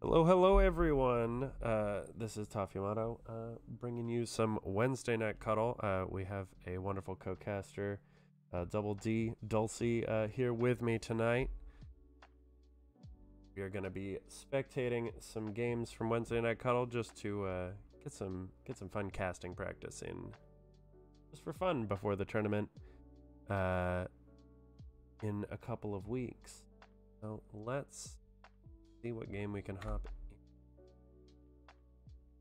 Hello, hello, everyone. This is Toph Yamato, bringing you some Wednesday Night Cuddle. We have a wonderful co-caster, Double D, Dulcie, here with me tonight. We are going to be spectating some games from Wednesday Night Cuddle just to get some fun casting practice in, just for fun before the tournament in a couple of weeks. So let's see what game we can hop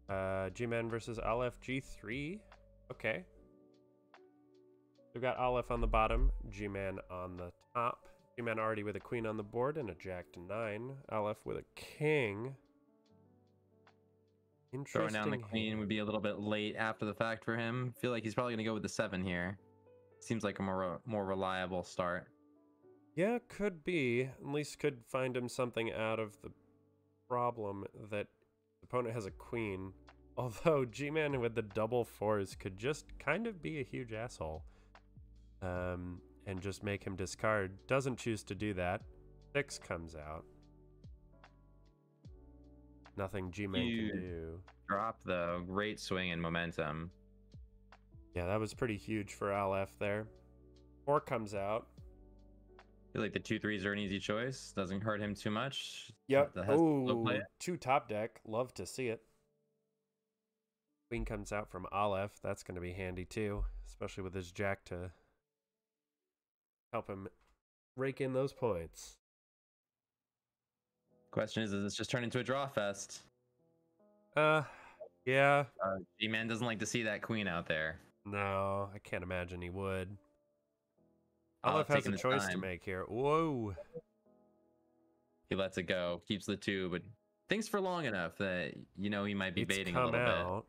in. G-Man versus Aleph G3. Okay. We've got Aleph on the bottom, G-Man on the top. G-Man already with a queen on the board and a jack to 9. Aleph with a king. Interesting. Throwing down the queen would be a little bit late after the fact for him. Feel like he's probably going to go with the 7 here. Seems like a more reliable start. Yeah, could be. At least could find him something out of the problem that the opponent has a queen. Although G-Man with the double 4s could just kind of be a huge asshole. And just make him discard. Doesn't choose to do that. 6 comes out. Nothing G-Man can do. Drop though. Great swing and momentum. Yeah, that was pretty huge for Aleph there. 4 comes out. I feel like the 2-3s are an easy choice. Doesn't hurt him too much. Yep. Oh, 2 top deck. Love to see it. Queen comes out from Aleph. That's going to be handy too, especially with his jack to help him rake in those points. Question is, does this just turn into a draw fest? Yeah. G-Man doesn't like to see that queen out there. No, I can't imagine he would. Aleph has a choice to make here. Whoa. He lets it go, keeps the 2, but thinks for long enough that, you know, he might be baiting a little bit.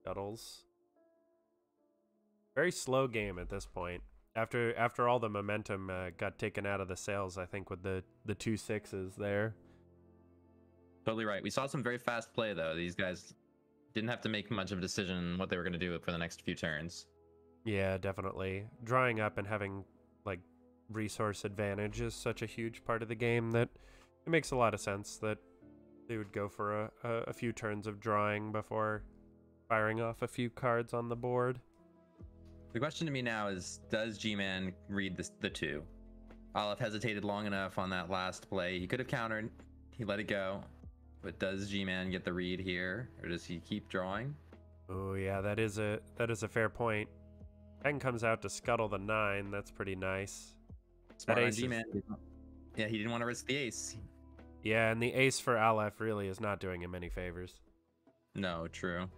Scuttles. Very slow game at this point. After all the momentum got taken out of the sails, I think, with the 2 6s there. Totally right. We saw some very fast play, though. These guys didn't have to make much of a decision what they were going to do for the next few turns. Yeah, definitely. Drawing up and having, like, resource advantage is such a huge part of the game that it makes a lot of sense that they would go for a few turns of drawing before firing off a few cards on the board. The question to me now is, does G-Man read the 2? Aleph hesitated long enough on that last play. He could have countered. He let it go. But does G-Man get the read here, or does he keep drawing? Oh yeah, that is a fair point. 10 comes out to scuttle the 9. That's pretty nice. Smart on G-Man. Yeah, he didn't want to risk the ace. Yeah, and the ace for Aleph really is not doing him any favors. No, true.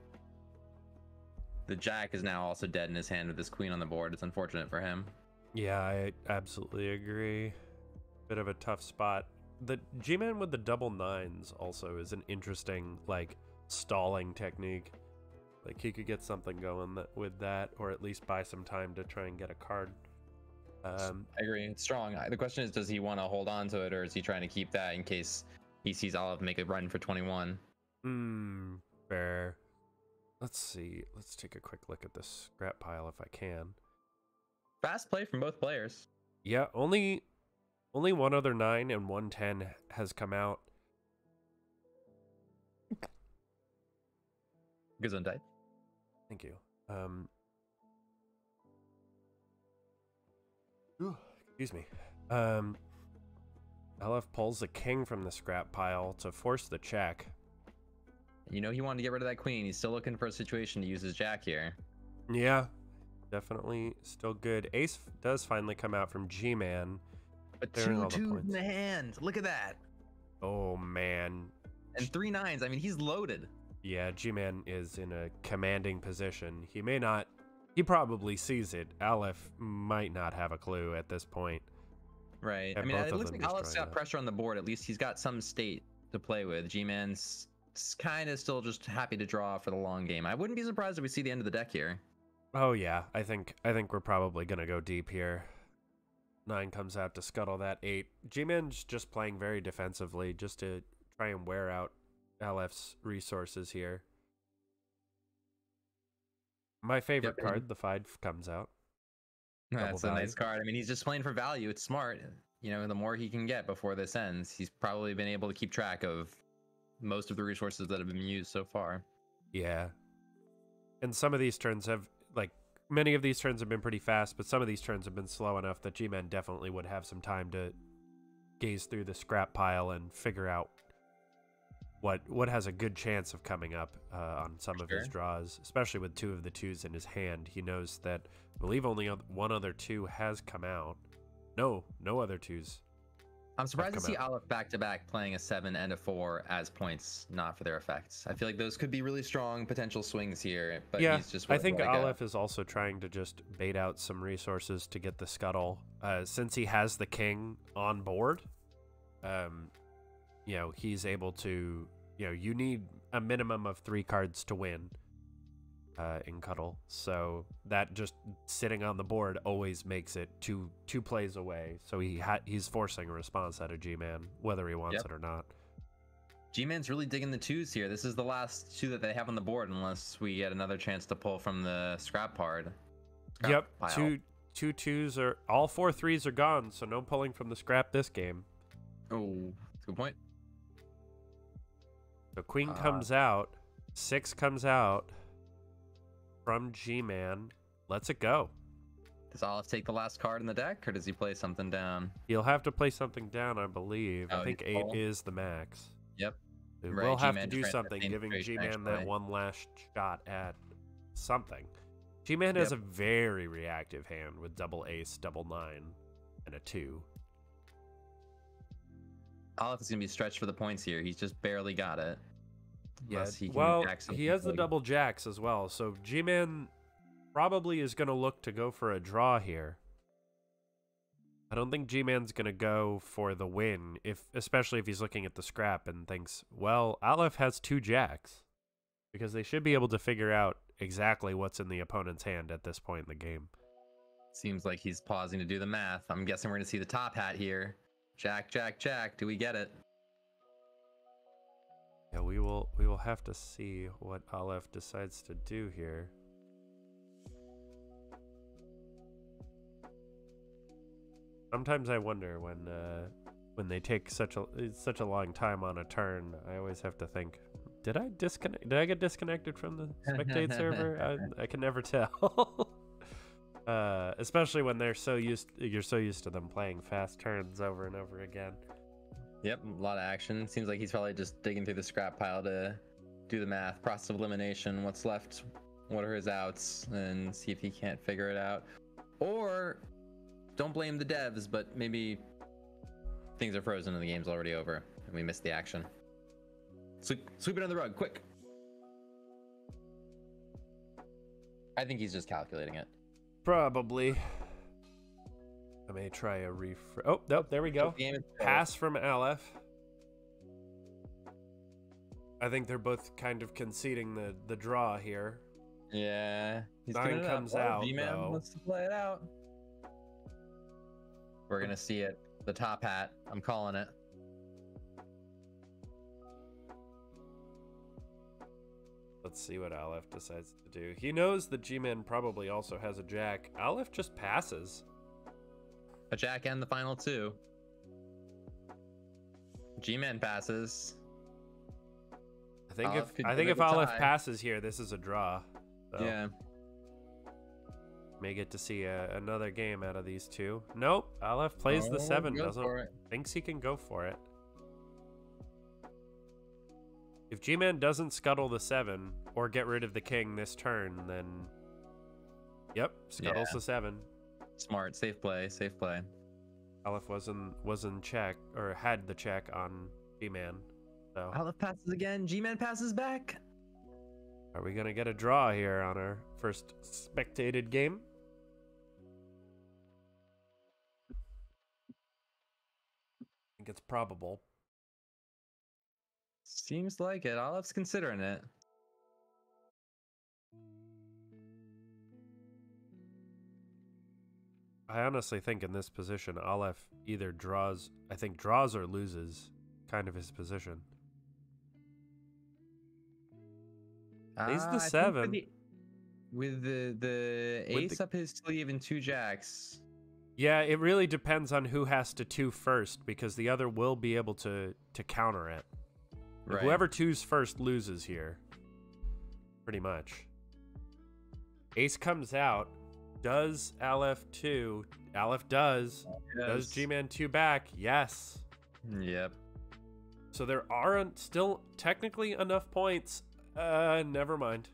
The jack is now also dead in his hand with this queen on the board. It's unfortunate for him. Yeah, I absolutely agree. Bit of a tough spot. The G-Man with the double 9s also is an interesting, like, stalling technique. Like, he could get something going with that, or at least buy some time to try and get a card. I agree. It's strong. The question is, does he want to hold on to it, or is he trying to keep that in case he sees Aleph make a run for 21? Fair. Let's see. Let's take a quick look at this scrap pile if I can. Fast play from both players. Yeah, only one other 9 and one 10 has come out. Gesundheit. Thank you. Excuse me. Aleph pulls the king from the scrap pile to force the check. You know he wanted to get rid of that queen. He's still looking for a situation to use his jack here. Yeah, definitely still good. Ace does finally come out from G-Man. But 2 in the hand. Look at that. Oh, man. And 3 9s. I mean, he's loaded. Yeah, G-Man is in a commanding position. He may not... He probably sees it. Aleph might not have a clue at this point. Right. I mean, it looks like Aleph's got pressure on the board. At least he's got some state to play with. G-Man's kind of still just happy to draw for the long game. I wouldn't be surprised if we see the end of the deck here. Oh, yeah. I think we're probably going to go deep here. 9 comes out to scuttle that 8. G-Man's just playing very defensively just to try and wear out Aleph's resources here. My favorite card, the 5, comes out. That's a nice card. I mean, he's just playing for value. It's smart. You know, the more he can get before this ends, he's probably been able to keep track of most of the resources that have been used so far. Yeah. And some of these turns have, like, many of these turns have been pretty fast, but some of these turns have been slow enough that G-Man definitely would have some time to gaze through the scrap pile and figure out what has a good chance of coming up on some of his draws, especially with 2 of the 2s in his hand. He knows that, I believe only one other 2 has come out. No other 2s. I'm surprised to see Aleph back-to-back playing a 7 and a 4 as points, not for their effects. I feel like those could be really strong potential swings here, but yeah, he's just I think Aleph is also trying to just bait out some resources to get the scuttle. Since he has the king on board, you know, he's able to, you know, you need a minimum of 3 cards to win in Cuttle. So that just sitting on the board always makes it two plays away. So he's forcing a response out of G-Man, whether he wants it or not. G-Man's really digging the 2s here. This is the last 2 that they have on the board, unless we get another chance to pull from the scrap pile. Yep, two 2s are, all 4 3s are gone, so no pulling from the scrap this game. Oh, that's a good point. So Queen comes out, 6 comes out from G-Man. Let's it go. Does Aleph take the last card in the deck, or does he play something down? He'll have to play something down, I believe. I think 8 is the max. Yep. We'll have to do something, giving G-Man that one last shot at something. G-Man has a very reactive hand with double ace, double 9, and a 2. Aleph is going to be stretched for the points here. He's just barely got it. Yeah, well, he has the double jacks as well, so G-Man probably is going to look to go for a draw here. I don't think G-Man's going to go for the win, especially if he's looking at the scrap and thinks, well, Aleph has 2 jacks, because they should be able to figure out exactly what's in the opponent's hand at this point in the game. Seems like he's pausing to do the math. I'm guessing we're going to see the top hat here. Jack, Jack, Jack. Do we get it? Yeah, we will have to see what Aleph decides to do here. Sometimes I wonder when they take such a long time on a turn. I always have to think, did I get disconnected from the spectate server? I can never tell. Especially when you're so used to them playing fast turns over and over again. Yep, a lot of action. Seems like he's probably just digging through the scrap pile to do the math, process of elimination, what's left, what are his outs, and see if he can't figure it out. Or don't blame the devs, but maybe things are frozen and the game's already over and we missed the action. Sweep it under the rug, quick. I think he's just calculating it. Probably. I may try a refresh. Oh, nope, there we go. Pass from Aleph. I think they're both kind of conceding the draw here. Yeah. He's 9 comes out, G-Man though. wants to play it out. We're going to see it. The top hat. I'm calling it. Let's see what Aleph decides to do. He knows that G-Man probably also has a jack. Aleph just passes. A jack and the final 2. G-Man passes. I think if Aleph passes here, this is a draw. So yeah. May get to see another game out of these 2. Nope. Aleph plays the 7. Thinks he can go for it. If G-Man doesn't scuttle the 7 or get rid of the king this turn, then yep, scuttles the 7. Smart, safe play, safe play. Aleph was in check, or had the check on G-Man. So Aleph passes again. G-Man passes back. Are we gonna get a draw here on our first spectated game? I think it's probable. Seems like it. Aleph's considering it. I honestly think in this position, Aleph either draws or loses, kind of his position. He's the 7. With the ace up his sleeve and 2 jacks. Yeah, it really depends on who has to 2 first, because the other will be able to counter it. Right. Whoever 2's first loses here. Pretty much. Ace comes out. Does Aleph 2? Aleph does. Yes. Does G-Man 2 back? Yes. Yep. So there aren't still technically enough points. Never mind.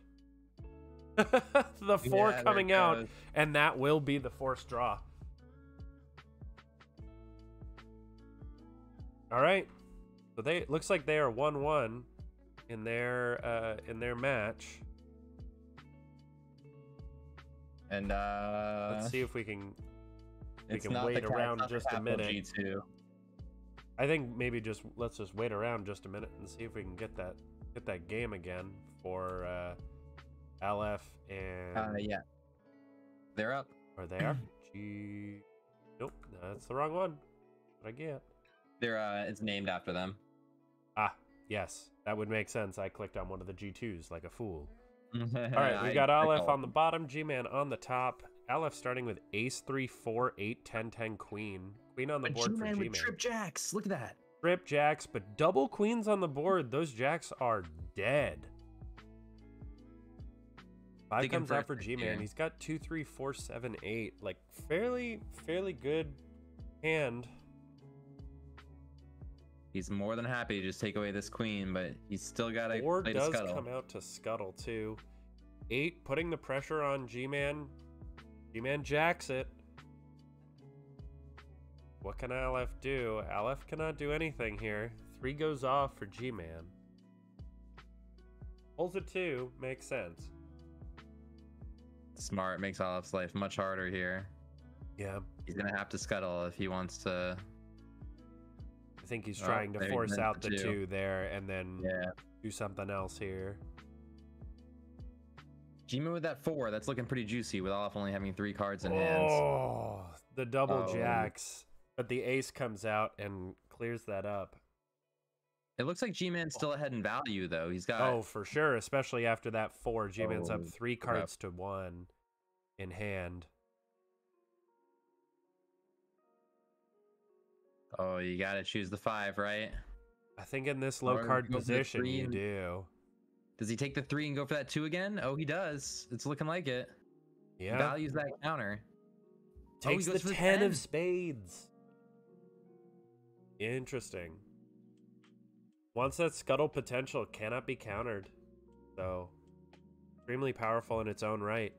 The 4 coming out, and that will be the forced draw. All right. So looks like they are 1-1 in their match. And let's see if we can wait around just a minute. G2. I think maybe let's just wait around just a minute and see if we can get that game again for Aleph and yeah. They're up. Are they up? Nope, that's the wrong one. What I get? They're it's named after them. Ah, yes. That would make sense. I clicked on one of the G2s like a fool. All right, we got Aleph on the bottom, G-Man on the top. Aleph starting with Ace 3 4 8 10 10 Queen. Queen on the board for G-Man. With trip jacks. Look at that. Trip jacks, but double queens on the board. Those jacks are dead. 5 comes out for G-Man. He's got 2 3 4 7 8. Like fairly good hand. He's more than happy to just take away this queen, but he's still got to 4 play does to scuttle. come out to scuttle too. 8 putting the pressure on G-Man. G-Man jacks it. What can Aleph do? Aleph cannot do anything here. 3 goes off for G-Man. Pulls a 2, makes sense. Smart, makes Aleph's life much harder here. Yeah. He's gonna have to scuttle if he wants to. I think he's trying to force out the 2 there and then yeah, do something else here. G-Man with that 4, that's looking pretty juicy with Aleph only having 3 cards in hands. Oh, the double jacks. But the ace comes out and clears that up. It looks like G-Man's still ahead in value, though. He's got... Oh, for sure. Especially after that 4. G-Man's up 3 cards to 1 in hand. Oh, you got to choose the 5, right? I think in this low card position, you do. Does he take the 3 and go for that 2 again? Oh, he does. It's looking like it. Yeah. He values that counter. Takes the 10 of spades. Interesting. Wants that scuttle potential, cannot be countered. So, extremely powerful in its own right.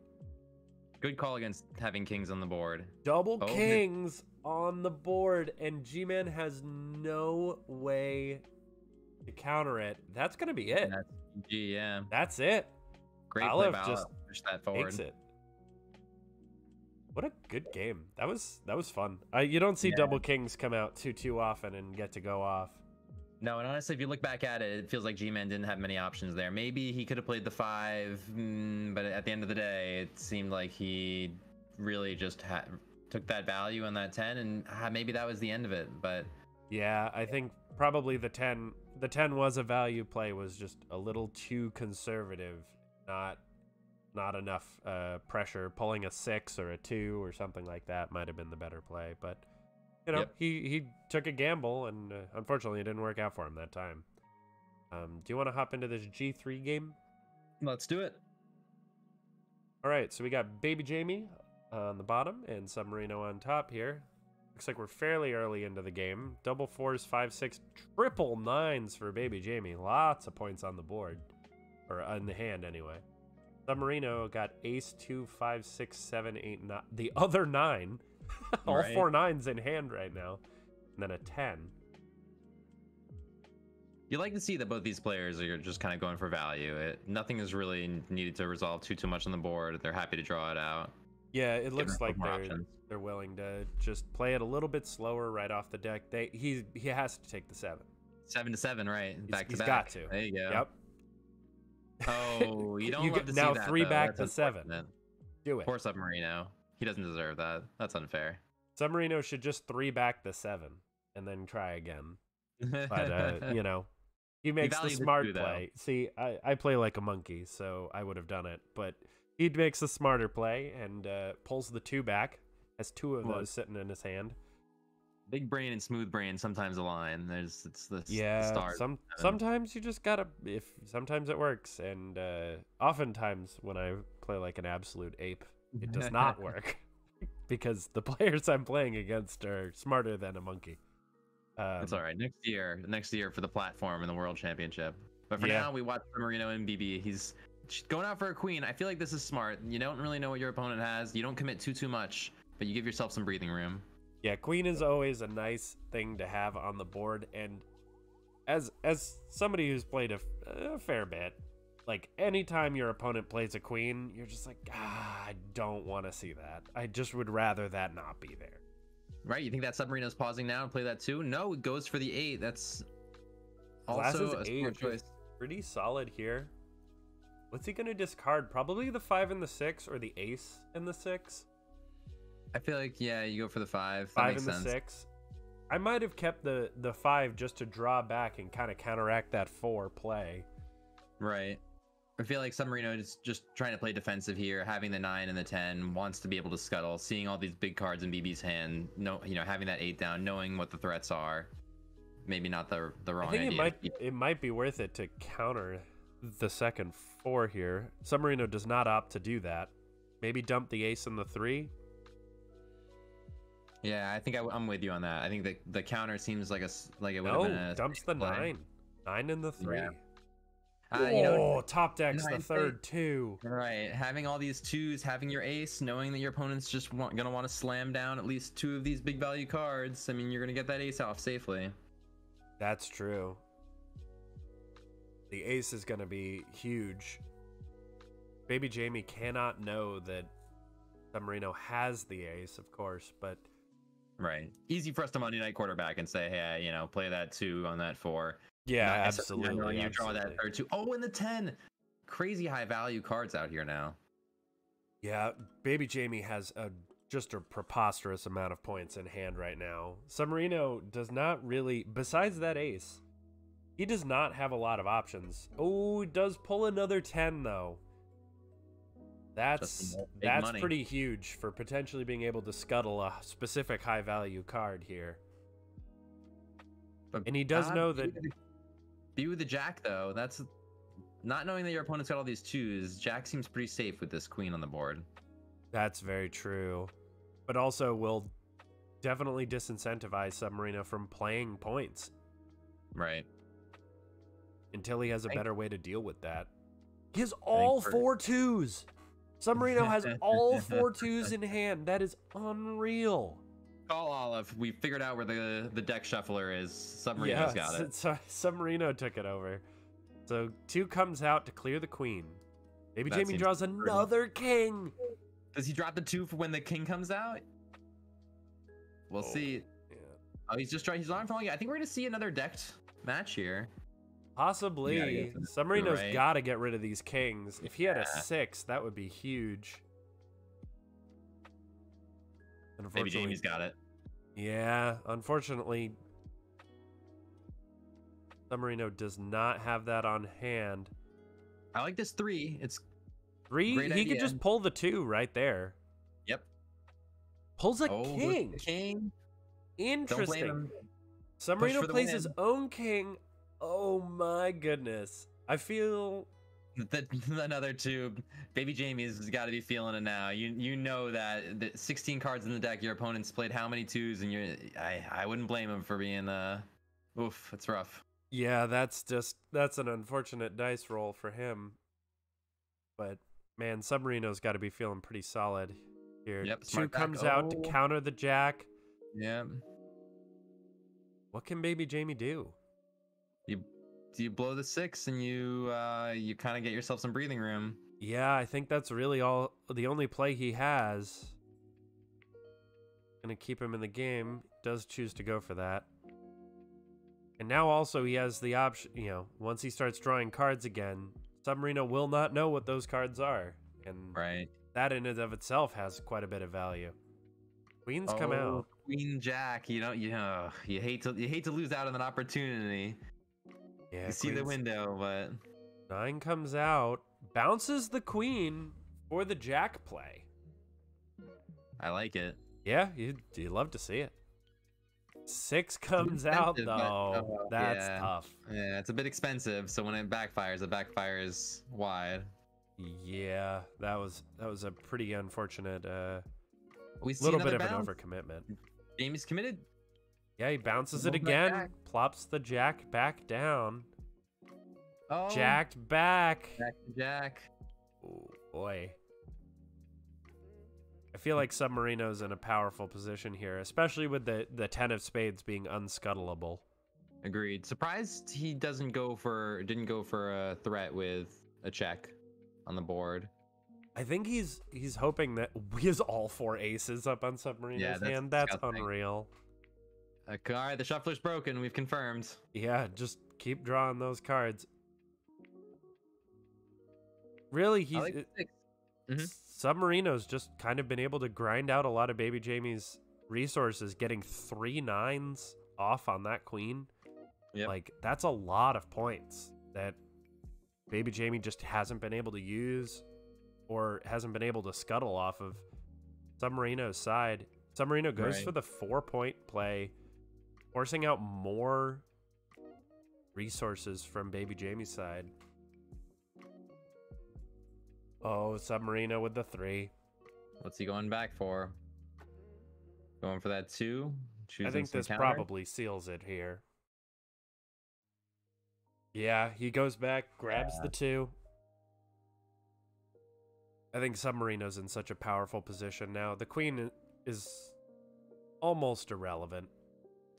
Good call against having kings on the board. Double kings on the board, and G-Man has no way to counter it. That's going to be it. That's G, yeah. That's it. Great Aleph play, just push that forward. takes it. What a good game. That was fun. You don't see double kings come out too often and get to go off. No, and honestly, if you look back at it, it feels like G-Man didn't have many options there. Maybe he could have played the 5, but at the end of the day, it seemed like he really just took that value on that 10, and maybe that was the end of it. But yeah, I think probably the 10 was a value play, was just a little too conservative, not enough pressure. Pulling a 6 or a 2 or something like that might have been the better play, but you know, he took a gamble, and unfortunately it didn't work out for him that time. Do you want to hop into this G3 game? Let's do it. All right, so we got Baby Jamie on the bottom and Submarino on top here. Looks like we're fairly early into the game. Double 4s, 5, 6, triple 9s for Baby Jamie. Lots of points on the board, or in the hand anyway. Submarino got ace 2, 5, 6, 7, 8, 9. The other 9. All 4 9s in hand right now. And then a 10. You like to see that both these players are just kind of going for value. Nothing is really needed to resolve too much on the board. They're happy to draw it out. Yeah, it looks like they're willing to just play it a little bit slower right off the deck. He has to take the 7. 7 to 7 , right? Back to back. He's got to. There you go. Yep. Oh, you don't love to see now that, 3 though. back That's to 7. Do it. Poor Submarino. He doesn't deserve that. That's unfair. Submarino should just 3 back the 7 and then try again. But you know, he makes the smart play. See, I play like a monkey, so I would have done it. But he makes the smarter play and pulls the 2 back. Has 2 of those sitting in his hand. Big brain and smooth brain sometimes align. It's the Yeah, stars. sometimes you just gotta, if sometimes it works, and oftentimes when I play like an absolute ape, it does not work because the players I'm playing against are smarter than a monkey. It's all right. Next year for the platform and the world championship. But for Yeah. now, we watch Marino and BB. He's going out for a queen. I feel like this is smart. You don't really know what your opponent has. You don't commit too much, but you give yourself some breathing room. Yeah, queen is always a nice thing to have on the board, and as somebody who's played a fair bit, like anytime your opponent plays a queen, you're just like, I don't want to see that. I just would rather that not be there. Right? You think that Submarino's pausing now and play that too? No, it goes for the 8. That's also a smart choice. Pretty solid here. What's he gonna discard? Probably the 5 and the 6, or the ace and the 6. I feel like, yeah, you go for the 5. 5 and the 6. I might have kept the 5 just to draw back and kind of counteract that 4 play. Right. I feel like Submarino is just trying to play defensive here, having the 9 and the 10, wants to be able to scuttle, seeing all these big cards in BB's hand, having that 8 down, knowing what the threats are. Maybe not the wrong idea. I think it might be worth it to counter the second 4 here. Submarino does not opt to do that. Maybe dump the ace and the 3. Yeah, I think I'm with you on that. I think the counter seems like it would have been a dumps the 9. 9 and the 3. Yeah. Top decks the third 2. Right, having all these 2s, having your ace, knowing that your opponent's just gonna want to slam down at least 2 of these big value cards. I mean, you're gonna get that ace off safely. That's true. The ace is gonna be huge. Baby Jamie cannot know that Submarino has the ace, of course, but right, easy for us to Monday Night quarterback and say, hey, play that 2 on that 4. Yeah, absolutely. You draw that third 2. Oh, and the 10. Crazy high value cards out here now. Yeah, Baby Jamie has just a preposterous amount of points in hand right now. Submarino does not really, besides that ace, he does not have a lot of options. Oh, he does pull another 10 though. That's pretty huge for potentially being able to scuttle a specific high value card here. But and he does know that. Be with the jack though. That's not knowing that your opponent's got all these 2s. Jack seems pretty safe with this queen on the board. That's very true, but also will definitely disincentivize Submarino from playing points. Right. Until he has a better way to deal with that. He has all 4 2s. Submarino has all 4 2s in hand. That is unreal. Call Olive. We figured out where the deck shuffler is. Submarino's got it. Submarino took it over. So 2 comes out to clear the queen. Baby Jamie draws another king. Does he drop the 2 for when the king comes out? We'll see. Yeah. Oh, he's on for long. I think we're gonna see another decked match here. Possibly. Submarino's got to get rid of these kings. If he had a 6, that would be huge. Maybe Jamie's got it. Yeah, unfortunately, Submarino does not have that on hand. I like this 3. It's 3. He could just pull the 2 right there. Yep. Pulls a king. King. Interesting. Submarino plays his own king. Oh my goodness. I feel another 2. Baby Jamie's got to be feeling it now. You know that the 16 cards in the deck, your opponent's played how many 2s, and I wouldn't blame him for being oof, it's rough. Yeah, that's an unfortunate dice roll for him. But man, Submarino's got to be feeling pretty solid here. Yep, 2 comes out to counter the jack. Yeah. What can Baby Jamie do? You blow the 6 and you kind of get yourself some breathing room. Yeah, I think that's really the only play he has. Gonna keep him in the game. Does choose to go for that. And now also he has the option, once he starts drawing cards again, Submarino will not know what those cards are. And that in and of itself has quite a bit of value. Queens come out. Queen Jack, you hate to lose out on an opportunity. Yeah, you see the window, but 9 comes out, bounces the queen for the jack play. I like it. Yeah, you love to see it. 6 comes out expensive, but, though. That's yeah. tough. Yeah, it's a bit expensive, so when it backfires wide. Yeah, that was a pretty unfortunate We see little bit another of bounce. an overcommitment. Jamie's committed. Yeah, he bounces it Rolls that again, jack. plops the jack back down. Oh, Jacked back. Jack to jack. Oh boy. I feel like Submarino's in a powerful position here, especially with the 10 of spades being unscuttleable. Agreed. Surprised he didn't go for a threat with a check on the board. I think he's hoping that he has all 4 aces up on Submarino's hand. That's disgusting. unreal. All right, the shuffler's broken. We've confirmed. Yeah, just keep drawing those cards. Really, I like 6. Submarino's just kind of been able to grind out a lot of Baby Jamie's resources, getting 3 9s off on that queen. Yep. Like, that's a lot of points that Baby Jamie just hasn't been able to use or hasn't been able to scuttle off of Submarino's side. Submarino goes for the 4-point play, forcing out more resources from Baby Jamie's side. Oh, Submarino with the 3. What's he going back for? Going for that 2? I think this probably seals it here. Yeah, he goes back, grabs the 2. I think Submarino's in such a powerful position now. The queen is almost irrelevant.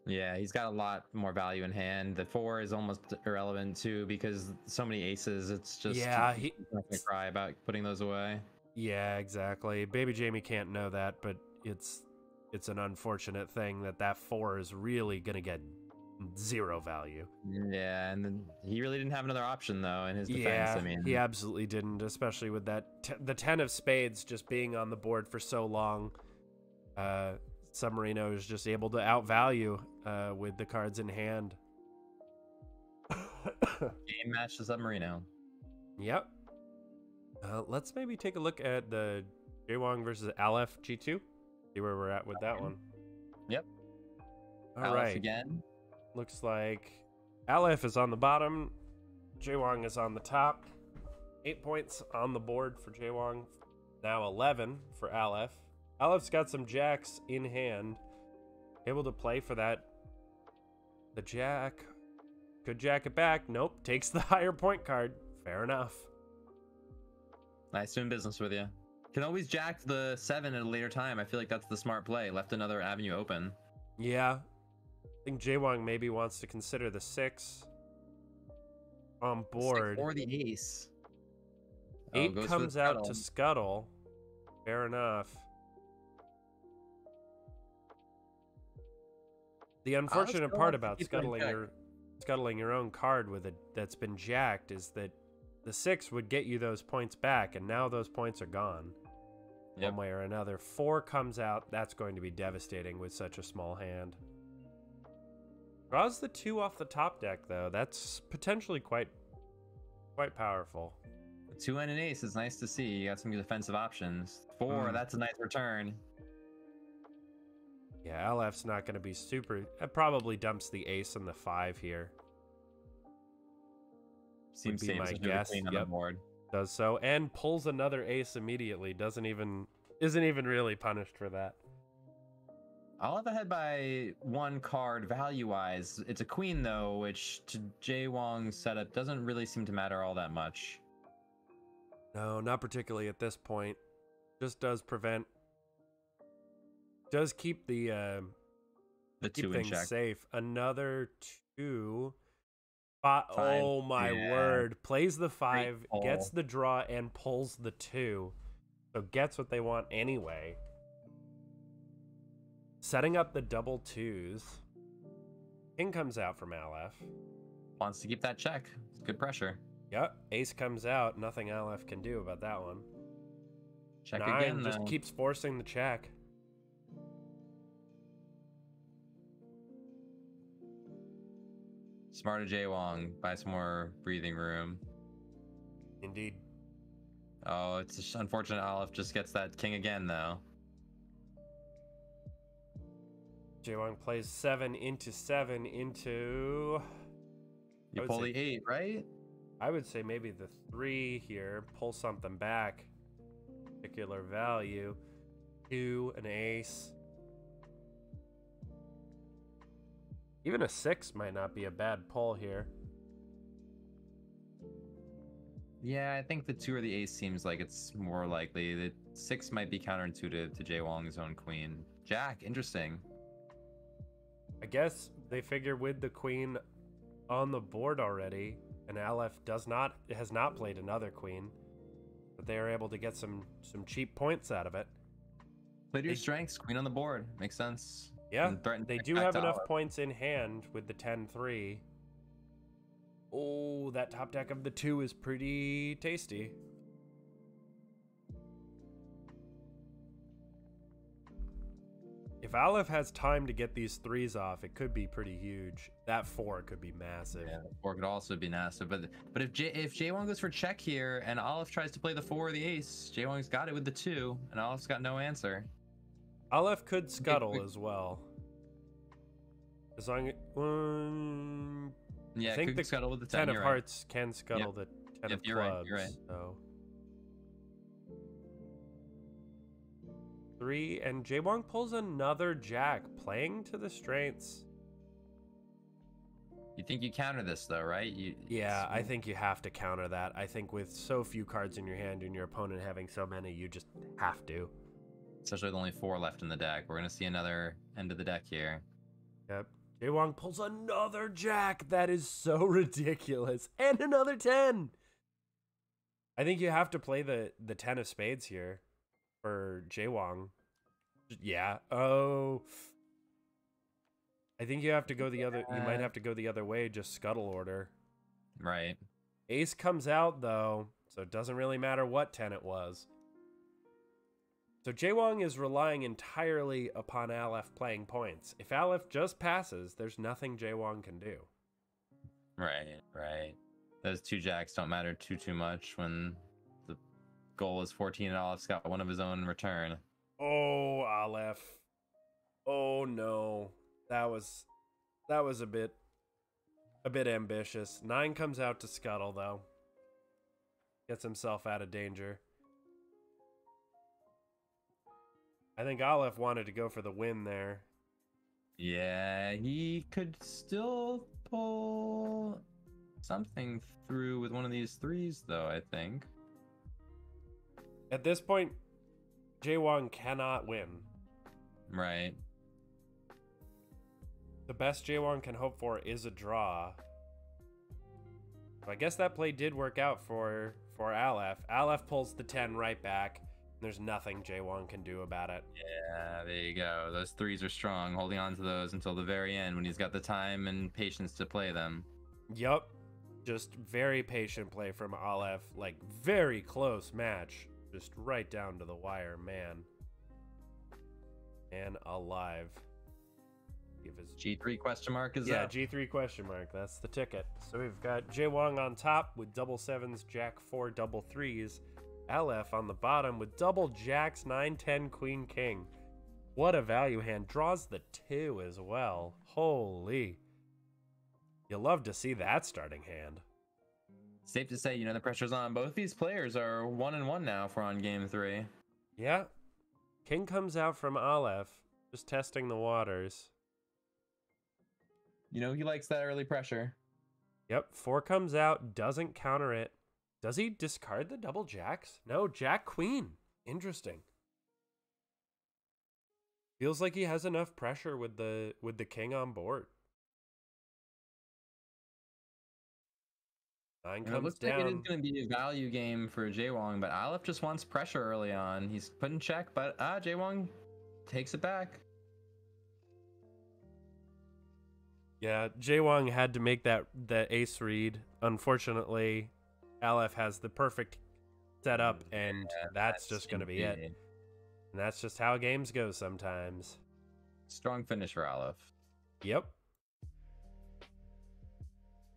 Yeah, he's got a lot more value in hand. The 4 is almost irrelevant too because so many aces. It's just he's not gonna cry about putting those away. Yeah, exactly. Baby Jamie can't know that, but it's an unfortunate thing that 4 is really gonna get 0 value. Yeah, and then he really didn't have another option though in his defense. Yeah, I mean, he absolutely didn't, especially with that the 10 of spades just being on the board for so long. Submarino is just able to outvalue with the cards in hand. game match to Submarino. Yep. Let's maybe take a look at the Jaewong versus Aleph G2. See where we're at with that one. Yep. All right. Again. Looks like Aleph is on the bottom. Jaewong is on the top. 8 points on the board for Jaewong. Now 11 for Aleph. Aleph's got some jacks in hand. Able to play for that. The jack. Could jack it back. Nope. Takes the higher point card. Fair enough. Nice doing business with you. Can always jack the 7 at a later time. I feel like that's the smart play. Left another avenue open. Yeah. I think Jaewong maybe wants to consider the 6 on board. 6 or the ace. 8 comes out to scuttle. Fair enough. The unfortunate part about scuttling your own card with it that's been jacked is that the 6 would get you those points back, and now those points are gone. One way or another. 4 comes out. That's going to be devastating with such a small hand. Draws the 2 off the top deck, though. That's potentially quite powerful. 2 and an ace is nice to see. You got some defensive options. 4, that's a nice return. Yeah, Aleph's not going to be super... It probably dumps the ace and the 5 here. Seems would be my guess. On the board. Does so, and pulls another ace immediately. Isn't even really punished for that. I'll have ahead by 1 card value-wise. It's a queen, though, which to Jaewong's setup doesn't really seem to matter all that much. No, not particularly at this point. Just does prevent... Does keep the 2 in check. Safe. Another 2. Oh my word. Plays the 5, gets the draw, and pulls the 2. So gets what they want anyway. Setting up the double 2s. King comes out from Aleph. Wants to keep that check. It's good pressure. Yep. Ace comes out. Nothing Aleph can do about that one. Check 9 again, just though. keeps forcing the check. Smarter Jaewong. Buy some more breathing room. Indeed. Oh, it's just unfortunate Aleph just gets that king again, though. Jaewong plays 7 into 7 into... You pull the 8, right? I would say maybe the 3 here. Pull something back. Particular value. 2, an ace. Even a 6 might not be a bad pull here. Yeah, I think the 2 or the ace seems like it's more likely. The 6 might be counterintuitive to Jaewong's own queen. Jack, interesting. I guess they figure with the queen on the board already, and Aleph has not played another queen, but they are able to get some cheap points out of it. Play to your strengths, queen on the board. Makes sense. Yeah, they do have enough points in hand with the 10-3. Oh, that top deck of the 2 is pretty tasty. If Aleph has time to get these 3s off, it could be pretty huge. That 4 could be massive. Yeah, the 4 could also be massive. But if Jaewong goes for check here and Aleph tries to play the 4 or the ace, Jaewong's got it with the 2, and Aleph's got no answer. Aleph could scuttle as well. As long as... yeah, I think the scuttle with the 10 of right. hearts can scuttle the 10 of clubs. Right, you're right. So 3, and Jaewong pulls another jack, playing to the strengths. You think you counter this though, right? Yeah, I think you have to counter that. I think with so few cards in your hand and your opponent having so many, you just have to. Especially with only 4 left in the deck. We're gonna see another end of the deck here. Yep. Jaewong pulls another jack. That is so ridiculous. And another 10. I think you have to play the 10 of spades here for Jaewong. Yeah. Oh. I think you have to go the other... You might have to go the other way, just scuttle order. Right. Ace comes out, though, so it doesn't really matter what 10 it was. So Jaewong is relying entirely upon Aleph playing points. If Aleph just passes, there's nothing Jaewong can do. Right, right. Those 2 jacks don't matter too much when the goal is 14 and Aleph's got one of his own in return. Oh, Aleph. Oh no. That was a bit ambitious. 9 comes out to scuttle though. Gets himself out of danger. I think Aleph wanted to go for the win there. Yeah, he could still pull something through with one of these 3s, though, I think. At this point, Jaewong cannot win. Right. The best Jaewong can hope for is a draw. So I guess that play did work out for Aleph. Aleph pulls the 10 right back. There's nothing Jaewong can do about it. Yeah, there you go. Those 3s are strong, holding on to those until the very end when he's got the time and patience to play them. Yup. Just very patient play from Aleph. Like, very close match. Just right down to the wire, man. And alive. Give his G3 question mark is yeah, up. G3 question mark. That's the ticket. So we've got Jaewong on top with double 7s, Jack 4, double 3s. Aleph on the bottom with double jacks, 9, 10, queen, king. What a value hand. Draws the 2 as well. Holy. You love to see that starting hand. Safe to say, the pressure's on. Both these players are 1-1 now for on game 3. Yeah. King comes out from Aleph, just testing the waters. He likes that early pressure. Yep, 4 comes out, doesn't counter it. Does he discard the double jacks? No, Jack Queen. Interesting. Feels like he has enough pressure with the king on board. 9 comes it looks down. like it is going to be a value game for Jaewong, but Aleph just wants pressure early on. He's put in check, but Jaewong takes it back. Yeah, Jaewong had to make the ace read. Unfortunately, Aleph has the perfect setup, and that's just going to be it. And that's just how games go sometimes. Strong finish for Aleph. Yep.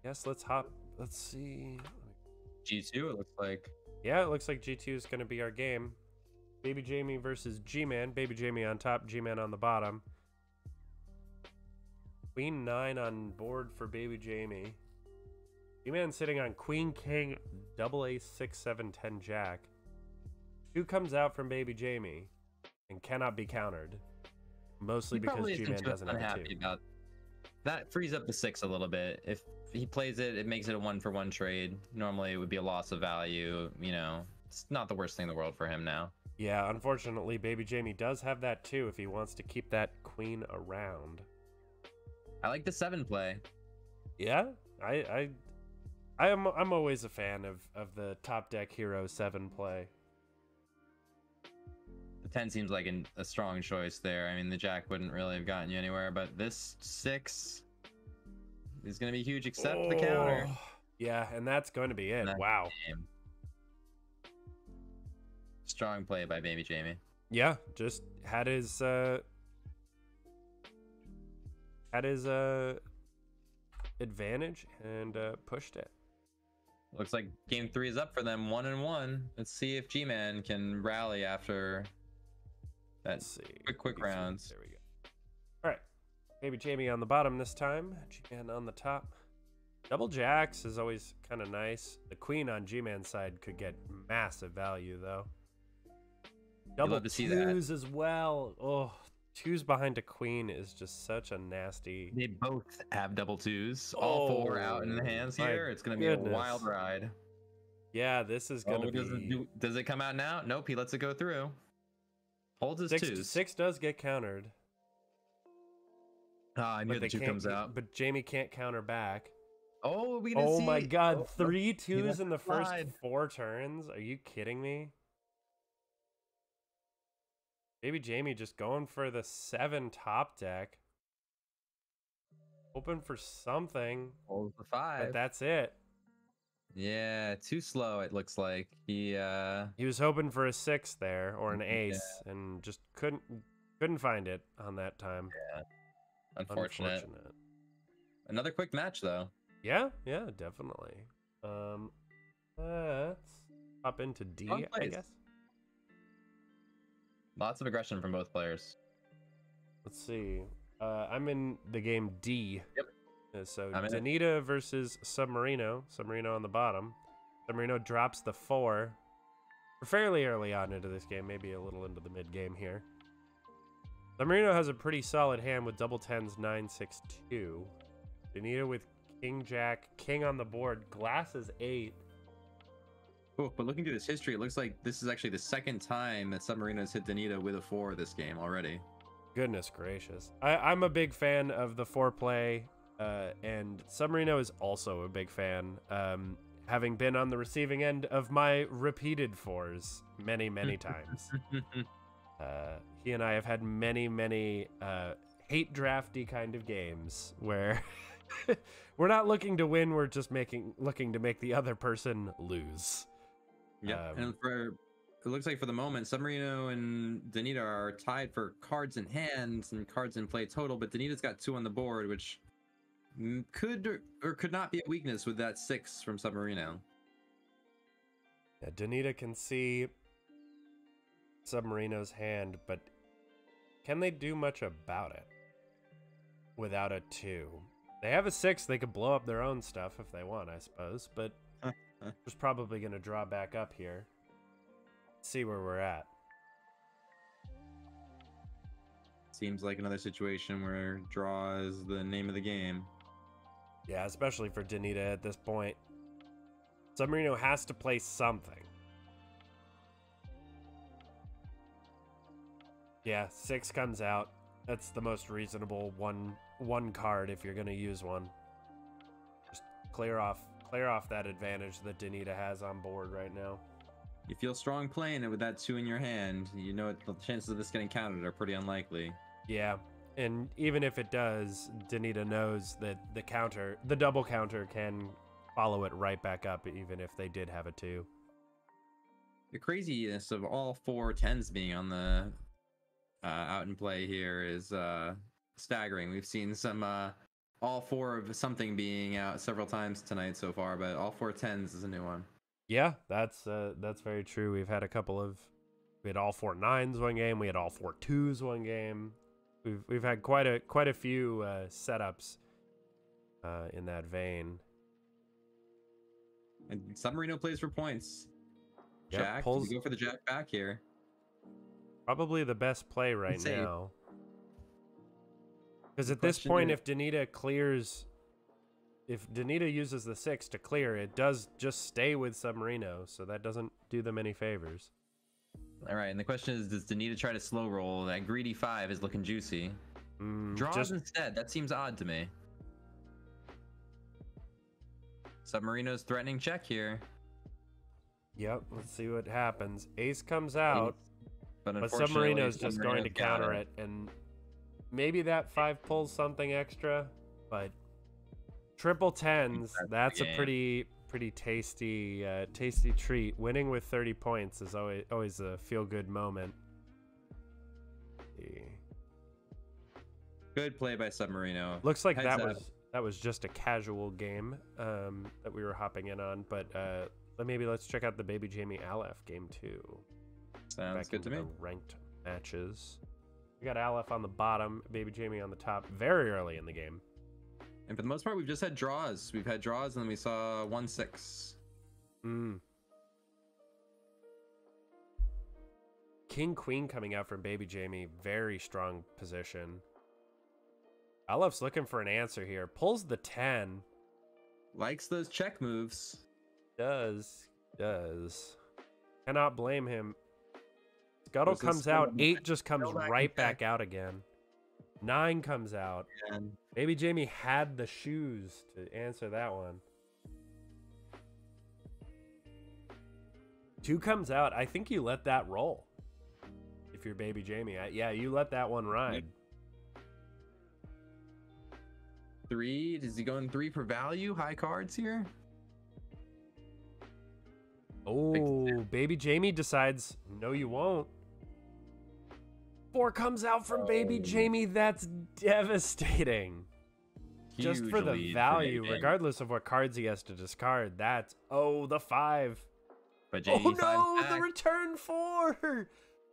Yes, let's hop. Let's see. G2, it looks like. Yeah, it looks like G2 is going to be our game. Baby Jamie versus G-Man. Baby Jamie on top, G-Man on the bottom. Queen 9 on board for baby Jamie. G-Man sitting on Queen King double ace 6 7 10 Jack. 2 comes out from baby Jamie and cannot be countered. Mostly because G-Man doesn't have a 2. About that frees up the 6 a little bit. If he plays it, it makes it a 1-for-1 trade. Normally it would be a loss of value. You know, it's not the worst thing in the world for him now. Yeah, unfortunately, baby Jamie does have that too if he wants to keep that queen around. I like the 7 play. Yeah, I'm always a fan of the top deck hero 7 play. The 10 seems like a strong choice there. I mean, the Jack wouldn't really have gotten you anywhere, but this 6 is going to be huge, except the counter. Yeah, and that's going to be it. Wow. Game. Strong play by baby Jamie. Yeah, just had his advantage and pushed it. Looks like game 3 is up for them, 1-1. Let's see if G-Man can rally after that. Quick rounds. There we go. All right, baby Jamie on the bottom this time. G-Man on the top. Double jacks is always kind of nice. The queen on G-Man's side could get massive value though. Double twos as well. Oh, 2s behind a queen is just such a nasty. They both have double 2s. All 4 out in the hands here. It's going to be a wild ride. Yeah, this is going to be... Does it come out now? Nope, he lets it go through. Holds his 2s. 6 does get countered. I knew the 2 comes out. But Jamie can't counter back. Oh, my God. 3 2s in the first 4 turns? Are you kidding me? Baby Jamie just going for the 7 top deck. Hoping for something. Holds the 5. But that's it. Yeah, too slow it looks like. He was hoping for a 6 there or an ace and just couldn't find it on that time. Yeah. Unfortunate. Another quick match though. Yeah, definitely. Let's hop into D, I guess. Lots of aggression from both players. Let's see. I'm in the game D. Yep. So Danita versus Submarino. Submarino on the bottom. Submarino drops the 4. We're fairly early on into this game, maybe a little into the mid game here. Submarino has a pretty solid hand with double 10s, 9, 6, 2. Danita with King Jack, King on the board, glasses 8. Oh, but looking through this history, it looks like this is actually the 2nd time that Submarino's hit Danita with a 4 this game already. Goodness gracious. I'm a big fan of the 4 play, and Submarino is also a big fan, having been on the receiving end of my repeated 4s many, many times. He and I have had many hate drafty kind of games where we're not looking to win, we're just looking to make the other person lose. Yeah, and it looks like for the moment, Submarino and Danita are tied for cards in hand and cards in play total, but Danita's got 2 on the board, which could or could not be a weakness with that 6 from Submarino. Yeah, Danita can see Submarino's hand, but can they do much about it without a 2? They have a 6, they could blow up their own stuff if they want, I suppose, but just probably going to draw back up here. See where we're at. Seems like another situation where draw is the name of the game. Yeah, especially for Danita at this point. Submarino has to play something. Yeah, 6 comes out. That's the most reasonable one card if you're going to use one. Just clear off that advantage that Danita has on board right now. You feel strong playing it with that 2 in your hand. You know the chances of this getting countered are pretty unlikely. Yeah, and even if it does, Danita knows that the double counter can follow it right back up even if they did have a 2. The craziness of all 4 10s being on the out in play here is staggering. We've seen some all 4 of something being out several times tonight so far, but all 4 10s is a new one. Yeah, that's very true. We had all 4 9s one game. We had all 4 2s one game. We've had quite a few setups in that vein. And Submarino plays for points. Yep, Jack, do we go for the jack back here? Probably the best play right Safe. now. Because The at this question point, is- if Danita clears, if Danita uses the 6 to clear, it does just stay with Submarino, so that doesn't do them any favors. All right, and the question is, does Danita try to slow roll? That greedy 5 is looking juicy. Draws Just instead. That seems odd to me. Submarino's threatening check here. Yep, let's see what happens. Ace comes out, but unfortunately, Submarino's just going to Submarino's got counter it, and maybe that 5 pulls something extra, but triple 10s, that's a pretty tasty tasty treat. Winning with 30 points is always a feel-good moment. Good play by Submarino. Looks like Heads up. that was just a casual game that we were hopping in on, but let's check out the Baby Jamie Aleph game 2. Sounds Back good to into me. the ranked matches. We got Aleph on the bottom, Baby Jamie on the top, very early in the game. And for the most part, we've just had draws. We've had draws, and then we saw 1-6. King Queen coming out from Baby Jamie, very strong position. Aleph's looking for an answer here. Pulls the 10. Likes those check moves. Does. Cannot blame him. Scuttle Was this comes out. Scuttle- 8 just comes Scuttle back right and back out again. 9 comes out. And Baby Jamie had the shoes to answer that one. 2 comes out. I think you let that roll. If you're Baby Jamie. Yeah, you let that one ride. 3, is he going 3 for value? High cards here? Oh, Baby Jamie decides, no, you won't. 4 comes out from Baby Jamie. That's devastating. Just Huge for the lead for value, Baby Jamie. regardless of what cards he has to discard. That's, the 5. But Oh Jamie no, back. the return 4.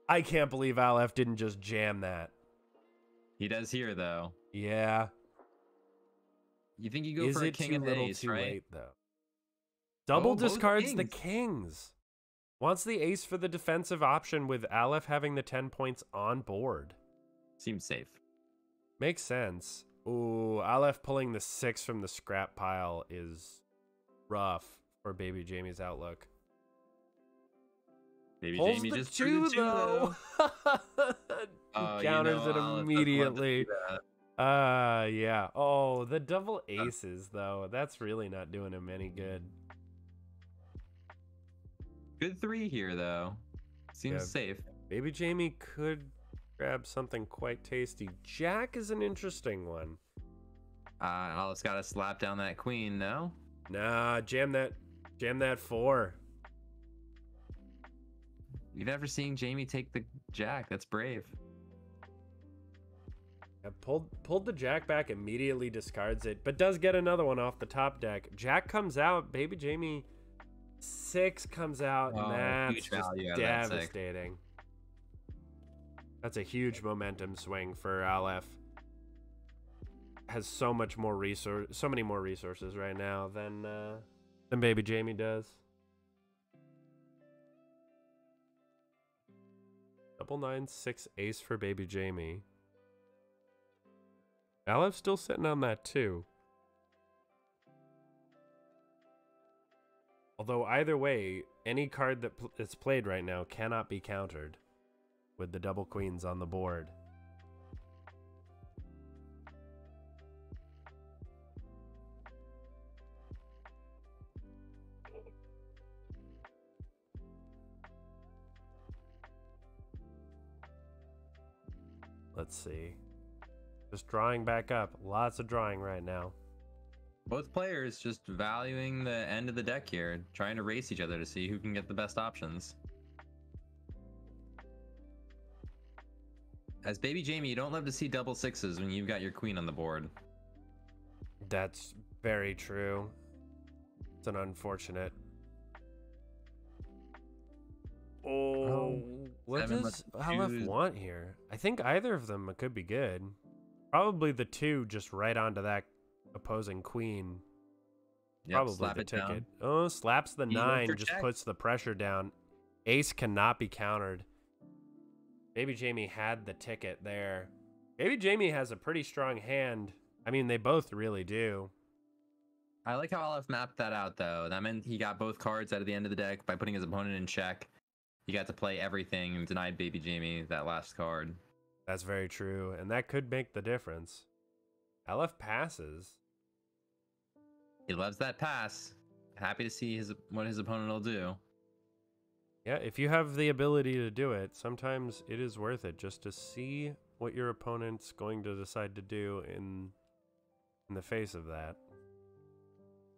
I can't believe Aleph didn't just jam that. He does here, though. Yeah. You think you go Is for a it king too and little ace, too right? late, though? Double both discards the kings. kings. Wants the ace for the defensive option with Aleph having the 10 points on board. Seems safe. Makes sense. Ooh, Aleph pulling the 6 from the scrap pile is rough for Baby Jamie's outlook. Baby Pulls Jamie the just 2, drew the 2, though. Oh, Counters it Aleph would love to immediately. do that. Yeah. Oh, the double aces, though. That's really not doing him any good. Good 3 here, though. Seems Yeah. safe. Baby Jamie could grab something quite tasty. Jack is an interesting one. Alice got to slap down that queen, no? Nah, jam that 4. You've never seen Jamie take the jack. That's brave. Yeah, pulled the jack back, immediately discards it, but does get another one off the top deck. Jack comes out, Baby Jamie 6 comes out, and that's huge just value out of that 6. devastating. That's a huge momentum swing for Aleph. Has so many more resources right now than Baby Jamie does. 9-9-6 ace for Baby Jamie. Aleph's still sitting on that too. Although either way, any card that's played right now cannot be countered with the double queens on the board. Let's see. Just drawing back up. Lots of drawing right now. Both players just valuing the end of the deck here, trying to race each other to see who can get the best options. As Baby Jamie, you don't love to see double 6s when you've got your queen on the board. That's very true. It's an unfortunate. Oh, What 7 does lets Aleph choose. want here? I think either of them could be good. Probably the 2 just right onto that opposing queen. Yep, Probably slap the it ticket. down. Oh, slaps the He went 9, for just check. puts the pressure down. Ace cannot be countered. Baby Jamie had the ticket there. Baby Jamie has a pretty strong hand. I mean, they both really do. I like how Aleph mapped that out, though. That meant he got both cards out of the end of the deck by putting his opponent in check. He got to play everything and denied Baby Jamie that last card. That's very true, and that could make the difference. Aleph passes. He loves that pass. Happy to see what his opponent will do. Yeah, if you have the ability to do it, sometimes it is worth it just to see what your opponent's going to decide to do in the face of that.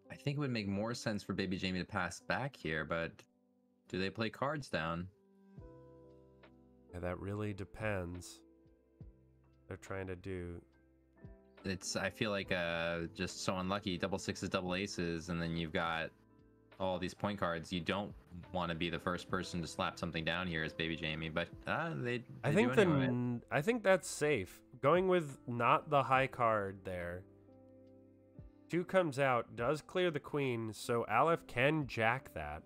I think it would make more sense for Baby Jamie to pass back here, but do they play cards down? Yeah, that really depends. They're trying to do. I feel like just so unlucky. Double sixes, double aces, and then you've got all these point cards. You don't want to be the first person to slap something down here as Baby Jamie, but they I think do anyway. I think that's safe. Going with not the high card there. 2 comes out, does clear the queen, so Aleph can jack that.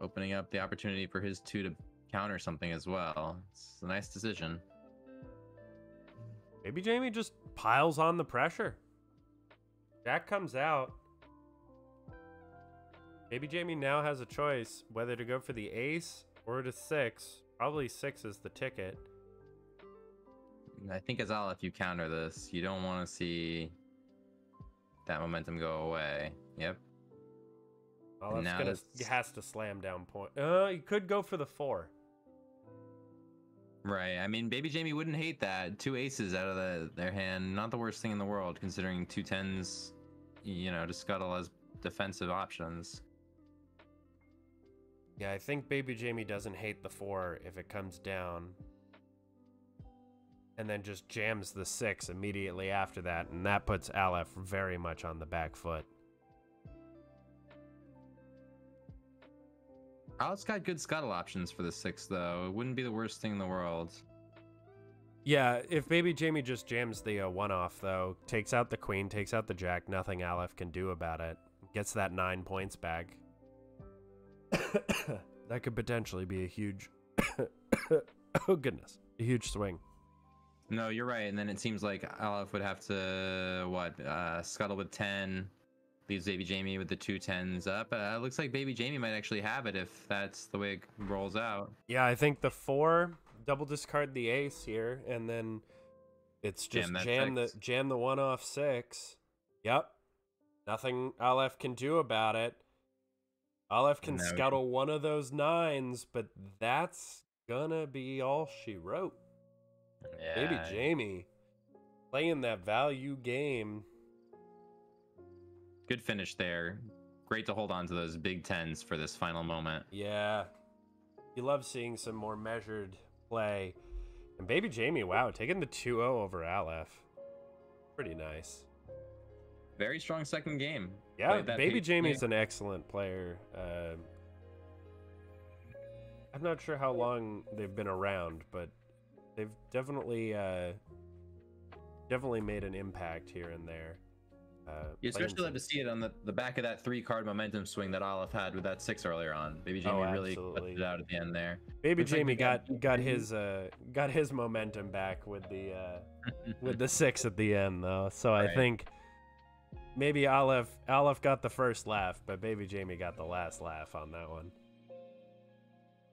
Opening up the opportunity for his 2 to counter something as well. It's a nice decision. Baby Jamie just piles on the pressure. Jack comes out. Baby Jamie now has a choice whether to go for the ace or to 6. Probably 6 is the ticket. I think as Aleph, you counter this. You don't want to see that momentum go away. Yep. Aleph's has to slam down point. He could go for the 4. Right. I mean, Baby Jamie wouldn't hate that. 2 aces out of their hand. Not the worst thing in the world, considering 2 10s, to scuttle as defensive options. Yeah, I think Baby Jamie doesn't hate the 4 if it comes down. And then just jams the 6 immediately after that, and that puts Aleph very much on the back foot. Aleph's got good scuttle options for the 6, though. It wouldn't be the worst thing in the world. Yeah, if Baby Jamie just jams the 1-off, though, takes out the queen, takes out the jack, nothing Aleph can do about it. Gets that 9 points back. That could potentially be a huge... oh, goodness. A huge swing. No, you're right. And then it seems like Aleph would have to, scuttle with 10, leaves Baby Jamie with the 2 10s up. Looks like Baby Jamie might actually have it if that's the way it rolls out. Yeah, I think the 4, double discard the ace here, and then it's just jam the 1-off 6. Yep. Nothing Aleph can do about it. Aleph can scuttle one of those 9s, but that's gonna be all she wrote. Yeah. Baby Jamie playing that value game. Good finish there. Great to hold on to those big 10s for this final moment. Yeah. You love seeing some more measured play. And Baby Jamie, wow, taking the 2-0 over Aleph. Pretty nice. Very strong second game. Yeah, Baby Jamie's an excellent player. I'm not sure how long they've been around, but they've definitely made an impact here and there. You especially love to see it on the back of that 3-card momentum swing that Aleph had with that 6 earlier on. Baby Jamie really put it out at the end there. Baby Jamie got his momentum back with the with the 6 at the end though. So I think maybe Aleph got the first laugh, but Baby Jamie got the last laugh on that one.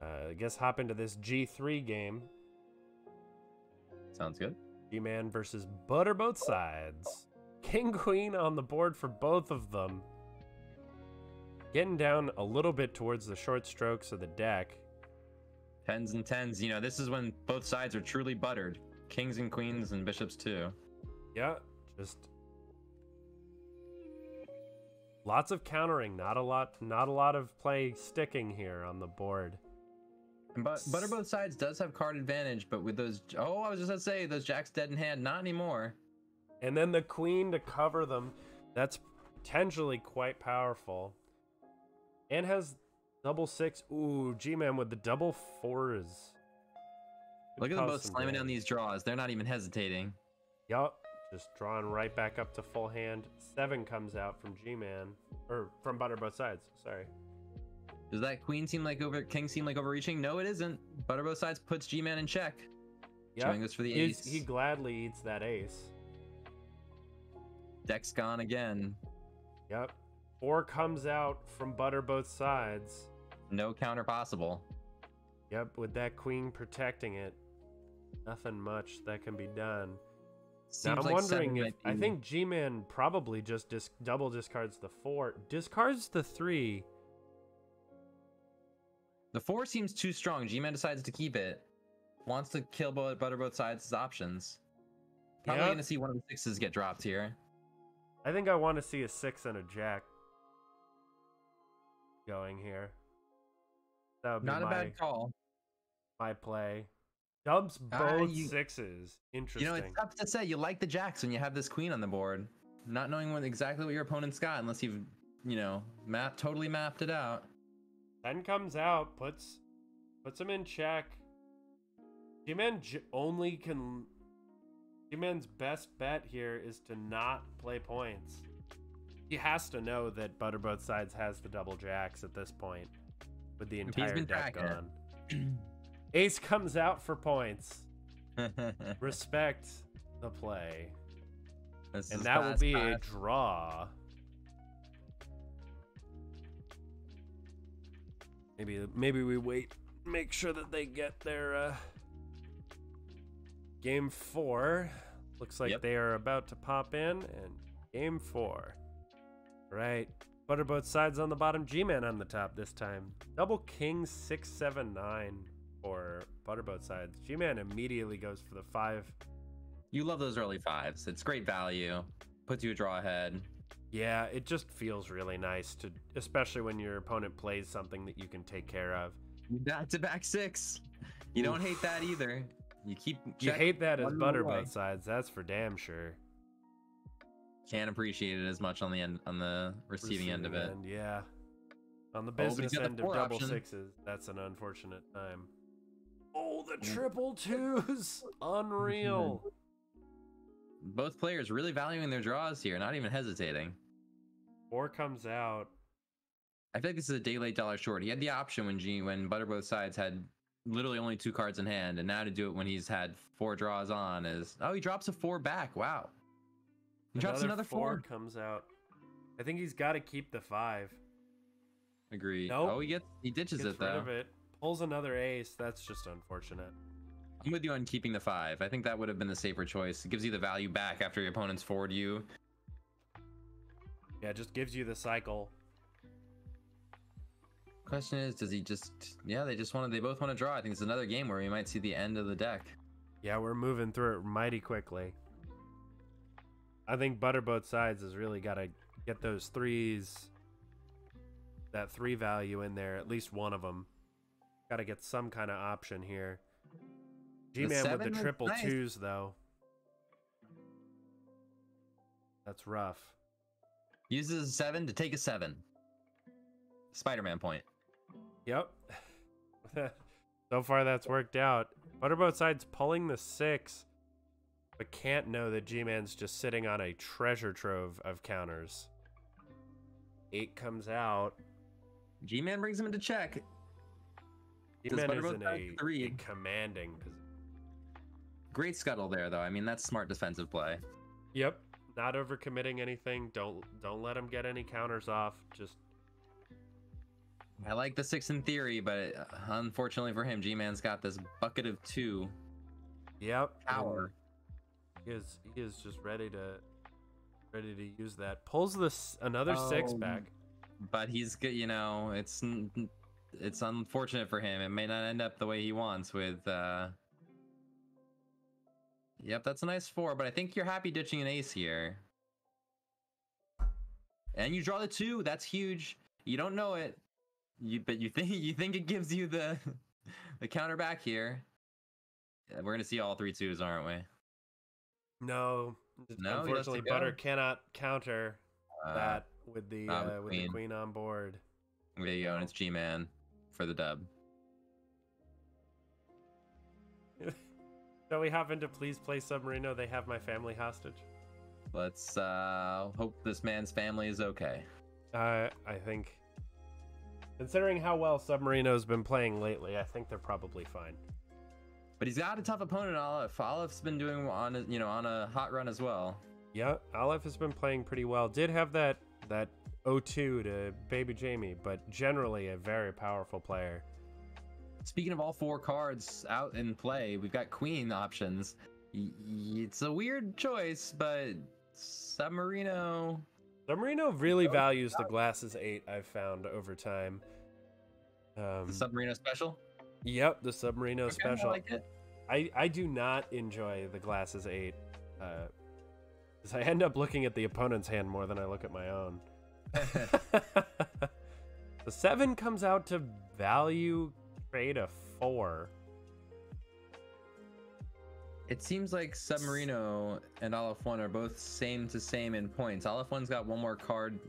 I guess hop into this G3 game. Sounds good. G-Man versus Butter both sides. King Queen on the board for both of them. Getting down a little bit towards the short strokes of the deck. 10s and 10s. This is when both sides are truly buttered. Kings and queens and bishops too. Yeah, just lots of countering. Not a lot of play sticking here on the board. But Butter both sides does have card advantage, but with those, I was just gonna say those jacks dead in hand, not anymore. And then the queen to cover them. That's potentially quite powerful. And has Double six. Ooh, G-Man with the double fours. Look at them both slamming down these draws. They're not even hesitating. Yup. Just drawing right back up to full hand. 7 comes out from G-Man. Or from Butter both sides. Sorry. Does that king seem like overreaching? No, it isn't. Butter both sides puts G-Man in check. Yep. Showing us for the ace. He gladly eats that ace. Deck's gone again. Yep. 4 comes out from Butter both sides. No counter possible. Yep, with that queen protecting it. Nothing much that can be done. Now I'm wondering if I think G-Man probably just double discards the 4, discards the 3. The 4 seems too strong. G-Man decides to keep it. Wants to kill Butter both sides' options. Probably gonna see one of the 6s get dropped here. I think I want to see a 6 and a jack going here. That would be not a bad call. My play. Dubs both 6s. Interesting. You know, it's tough to say. You like the jacks when you have this queen on the board. Not knowing exactly what your opponent's got unless you've, you know, totally mapped it out. 10 comes out, puts him in check. G-Man G-Man's best bet here is to not play points. He has to know that Butter both sides has the double jacks at this point with the entire deck gone. Ace comes out for points. Respect the play. And that will be a draw. Maybe we wait, make sure that they get their game 4. Looks like they are about to pop in, and game 4. Right. Butter both sides on the bottom, G-Man on the top this time. Double king 6, 7, 9 for Butter both sides. G-Man immediately goes for the 5. You love those early 5s. It's great value. Puts you a draw ahead. Yeah, it just feels really nice to, especially when your opponent plays something that you can take care of. Back-to-back 6. You don't hate that either. You hate that as Butter both sides. That's for damn sure. Can't appreciate it as much on the receiving end of it. Yeah. On the business end of double 6s, that's an unfortunate time. Oh, the triple 2s! Unreal. Both players really valuing their draws here, not even hesitating. 4 comes out. I feel like this is a day late, dollar short. He had the option when Butter both sides had literally only 2 cards in hand, and now to do it when he's had 4 draws on is... Oh, he drops a 4 back. Wow. He drops another 4. Comes out. I think he's got to keep the 5. Agreed. Nope. Oh, he ditches it, though. Gets rid of it. Pulls another ace. That's just unfortunate. I'm with you on keeping the 5. I think that would have been the safer choice. It gives you the value back after your opponent's forward you. Yeah, it just gives you the cycle. Question is, does he just... Yeah, they both want to draw. I think it's another game where we might see the end of the deck. Yeah, we're moving through it mighty quickly. I think Butter both sides has really got to get those 3s, that 3 value in there, at least one of them. Got to get some kind of option here. G-Man with the triple 2s, though. That's rough. Uses a 7 to take a 7. Spider-Man point. Yep. So far, that's worked out. Butter both sides pulling the 6, but can't know that G-Man's just sitting on a treasure trove of counters. 8 comes out. G-Man brings him into check. G-Man is in a commanding position. Great scuttle there, though. I mean, that's smart defensive play. Yep. Not overcommitting anything. Don't let him get any counters off. Just... I like the 6 in theory, but unfortunately for him, G-Man's got this bucket of 2. Yep. Power. He is just ready to use that. Pulls this another 6 back. But he's good, you know, it's unfortunate for him. It may not end up the way he wants with Yep, that's a nice 4, but I think you're happy ditching an ace here. And you draw the 2. That's huge. You don't know it. But you think it gives you the counter back here. Yeah, we're gonna see all 3 2s, aren't we? No, unfortunately, Butter cannot counter that with the queen on board. There you go, and it's G-Man for the dub. Shall we hop into Please Play Submarino? They have my family hostage. Let's hope this man's family is okay. I think, considering how well Submarino's been playing lately, I think they're probably fine. But he's got a tough opponent, Aleph. Aleph's been doing on a hot run as well. Yeah, Aleph has been playing pretty well. Did have that 0-2 to Baby Jamie, but generally a very powerful player. Speaking of all 4 cards out in play, we've got Queen options. It's a weird choice, but Submarino really values the Glasses 8, I've found over time. The Submarino special? Yep, the Submarino special. I like it. I do not enjoy the Glasses 8. Because I end up looking at the opponent's hand more than I look at my own. The 7 comes out to value trade a 4. It seems like Submarino and Aleph 1 are both same to same in points. Aleph 1's got one more card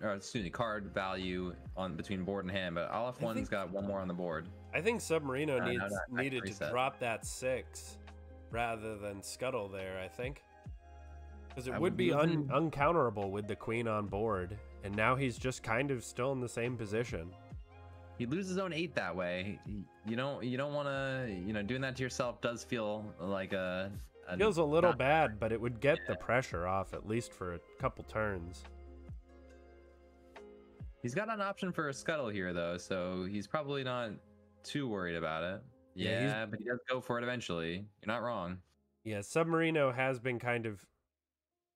value on between board and hand, but Aleph 1's got one more on the board. I think Submarino needed to reset. drop that 6 rather than scuttle there, I think. Because it would be uncounterable with the queen on board, and now he's just kind of still in the same position. He'd lose his own 8 that way. You don't want to, doing that to yourself does feel like Feels a little bad, but it would get the pressure off at least for a couple turns. He's got an option for a scuttle here though, so he's probably not too worried about it. Yeah, but he does go for it eventually. You're not wrong. Yeah, Submarino has been kind of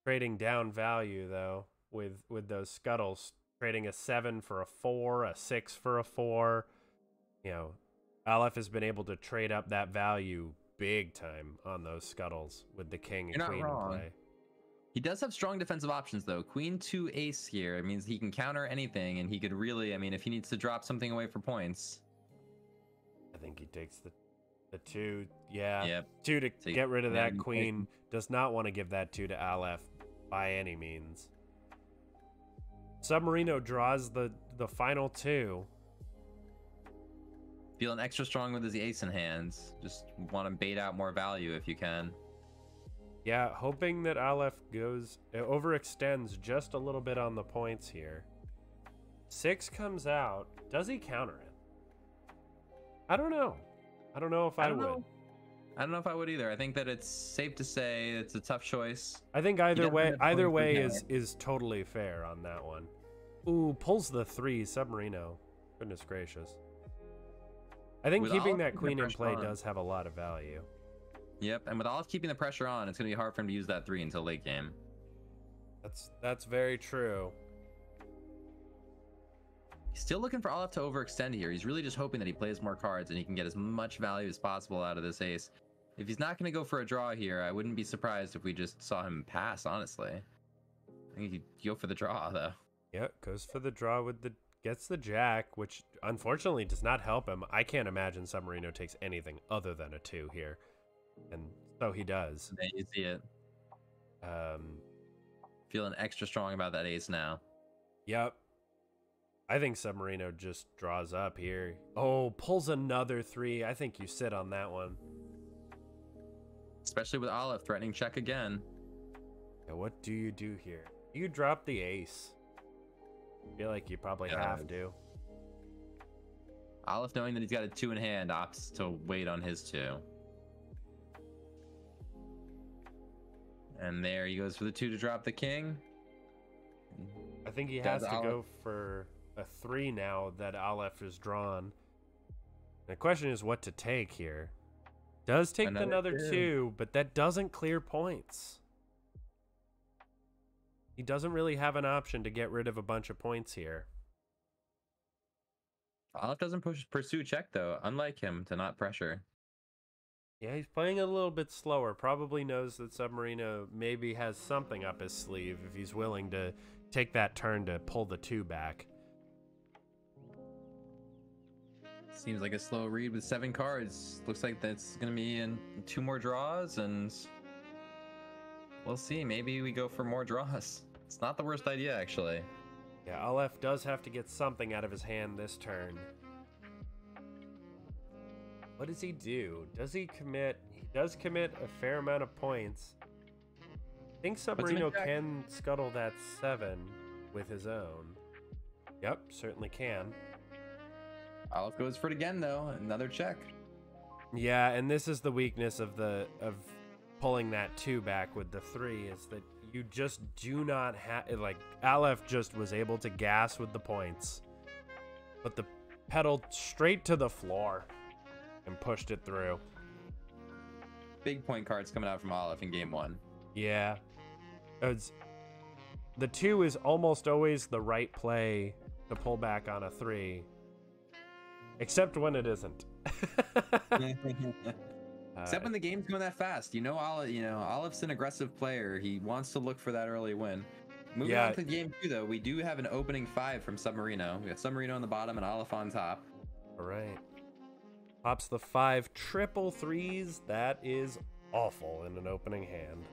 trading down value though with those scuttles, trading a 7 for a 4, a 6 for a 4. Aleph has been able to trade up that value big time on those scuttles with the king and queen in play. He does have strong defensive options though. Queen 2 ace here. It means he can counter anything, and he could really, if he needs to drop something away for points. I think he takes the 2. Yeah, yep. 2 to get rid of that queen. Does not want to give that 2 to Aleph by any means. Submarino draws the final 2. Feeling extra strong with his ace in hands. Just want to bait out more value if you can. Yeah, hoping that Aleph overextends just a little bit on the points here. 6 comes out. Does he counter it? I don't know. I don't know if I would. I don't know if I would either. I think that it's safe to say it's a tough choice. I think either way is totally fair on that one. Ooh, pulls the 3, Submarino. Goodness gracious. I think keeping that queen in play does have a lot of value. Yep, and with Aleph keeping the pressure on, it's going to be hard for him to use that 3 until late game. That's very true. He's still looking for Aleph to overextend here. He's really just hoping that he plays more cards and he can get as much value as possible out of this ace. If he's not going to go for a draw here, I wouldn't be surprised if we just saw him pass, honestly. I think he'd go for the draw, though. Yeah, goes for the draw gets the jack, which unfortunately does not help him. I can't imagine Submarino takes anything other than a 2 here. And so he does. Yeah, you see it. Feeling extra strong about that ace now. Yep. I think Submarino just draws up here. Oh, pulls another 3. I think you sit on that one. Especially with Aleph threatening check again. Yeah, what do you do here? You drop the ace. I feel like you probably have to. Aleph, knowing that he's got a 2 in hand, opts to wait on his 2. And there he goes for the 2 to drop the king. I think he has to go for a 3 now that Aleph is drawn. The question is what to take here. Does take another 2, but that doesn't clear points. He doesn't really have an option to get rid of a bunch of points here. Aleph doesn't pursue check, though, unlike him, to not pressure. Yeah, he's playing a little bit slower. Probably knows that Submarino maybe has something up his sleeve if he's willing to take that turn to pull the 2 back. Seems like a slow read with 7 cards. Looks like that's going to be in 2 more draws, and we'll see. Maybe we go for more draws. It's not the worst idea, actually. Yeah, Aleph does have to get something out of his hand this turn. What does he do? Does he commit? He does commit a fair amount of points. I think Submarino can scuttle that 7 with his own. Yep, certainly can. Aleph goes for it again, though. Another check. Yeah, and this is the weakness of pulling that 2 back with the 3 is that you just do not have, like, Aleph just was able to gas with the points, put the pedal straight to the floor and pushed it through. Big point cards coming out from Aleph in game 1. Yeah. The 2 is almost always the right play to pull back on a 3, except when it isn't. Except when the game's going that fast. Aleph's an aggressive player. He wants to look for that early win. Moving on to game 2, though, we do have an opening 5 from Submarino. We got Submarino on the bottom and Aleph on top. All right. Pops the 5 triple 3s. That is awful in an opening hand.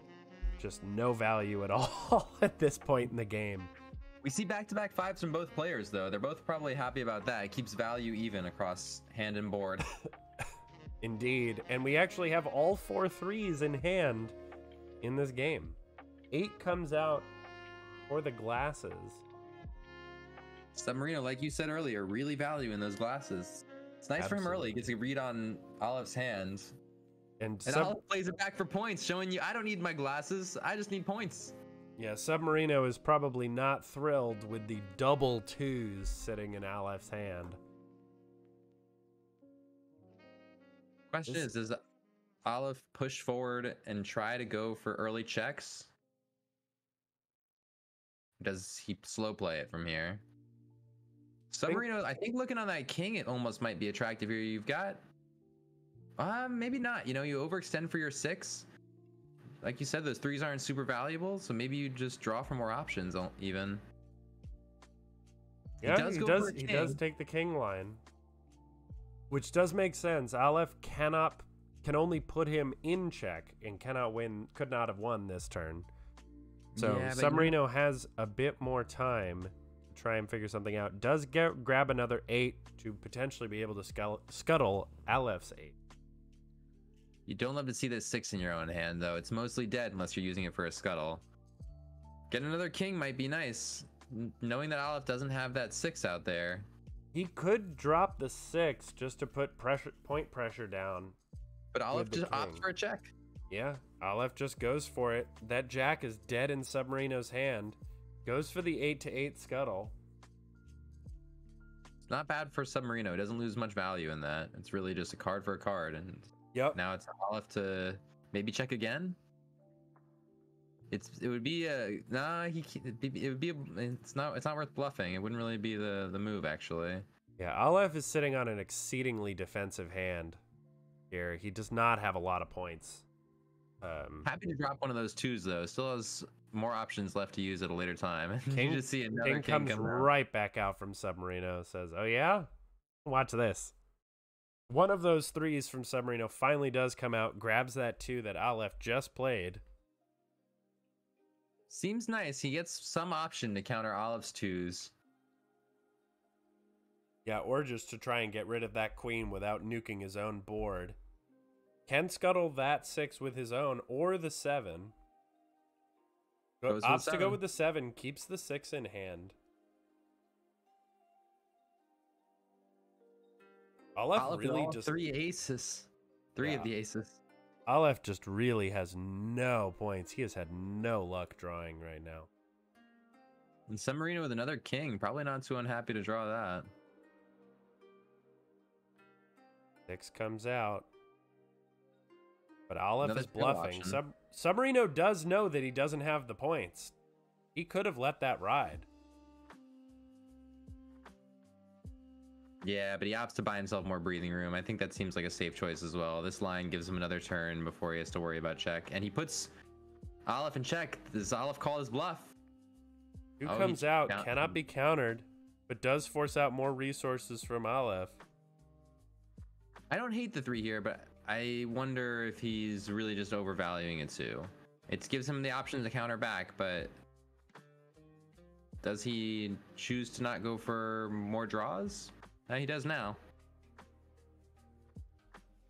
Just no value at all at this point in the game. We see back-to-back 5s from both players, though. They're both probably happy about that. It keeps value even across hand and board. Indeed. And we actually have all 4 3s in hand in this game. 8 comes out for the glasses. Submarino, like you said earlier, really valuing those glasses. It's nice for him early. He gets a read on Aleph's hands. And Aleph plays it back for points, showing you, I don't need my glasses. I just need points. Yeah, Submarino is probably not thrilled with the double 2s sitting in Aleph's hand. Question is, does Aleph push forward and try to go for early checks? Does he slow play it from here? Submarino, I think looking on that king, it almost might be attractive here. You've got, maybe not. You overextend for your 6. Like you said, those 3s aren't super valuable, so maybe you just draw for more options even. Yeah, he does take the king line, which does make sense. Aleph can only put him in check and could not have won this turn. So yeah, Submarino has a bit more time to try and figure something out. Does grab another 8 to potentially be able to scuttle Aleph's 8. You don't love to see this 6 in your own hand, though. It's mostly dead unless you're using it for a scuttle. Get another king might be nice, knowing that Aleph doesn't have that 6 out there. He could drop the 6 just to put point pressure down. But Aleph just opts for a check. Yeah, Aleph just goes for it. That jack is dead in Submarino's hand. Goes for the 8-8 scuttle. It's not bad for Submarino. It doesn't lose much value in that. It's really just a card for a card, and now it's Aleph to maybe check again. It's not worth bluffing. It wouldn't really be the move, actually. Yeah, Aleph is sitting on an exceedingly defensive hand here. He does not have a lot of points. Happy to drop one of those 2s, though. Still has more options left to use at a later time. You just see another king comes right back out from Submarino. Says, "Oh yeah, watch this." One of those 3s from Submarino finally does come out. Grabs that 2 that Aleph just played. Seems nice. He gets some option to counter Aleph's 2s. Yeah, or just to try and get rid of that queen without nuking his own board. Can scuttle that 6 with his own, or the 7. Opts to go with the 7, keeps the 6 in hand. Aleph really just 3 aces. 3 of the aces. Aleph just really has no points. He has had no luck drawing right now. And Submarino with another king. Probably not too unhappy to draw that. 6 comes out. But Aleph is bluffing. Submarino does know that he doesn't have the points. He could have let that ride. Yeah, but he opts to buy himself more breathing room. I think that seems like a safe choice as well. This line gives him another turn before he has to worry about check. And he puts Aleph in check. Does Aleph call his bluff? 2 comes out, cannot be countered, but does force out more resources from Aleph. I don't hate the 3 here, but I wonder if he's really just overvaluing it too. It gives him the option to counter back, but Does he choose to not go for more draws? He does now.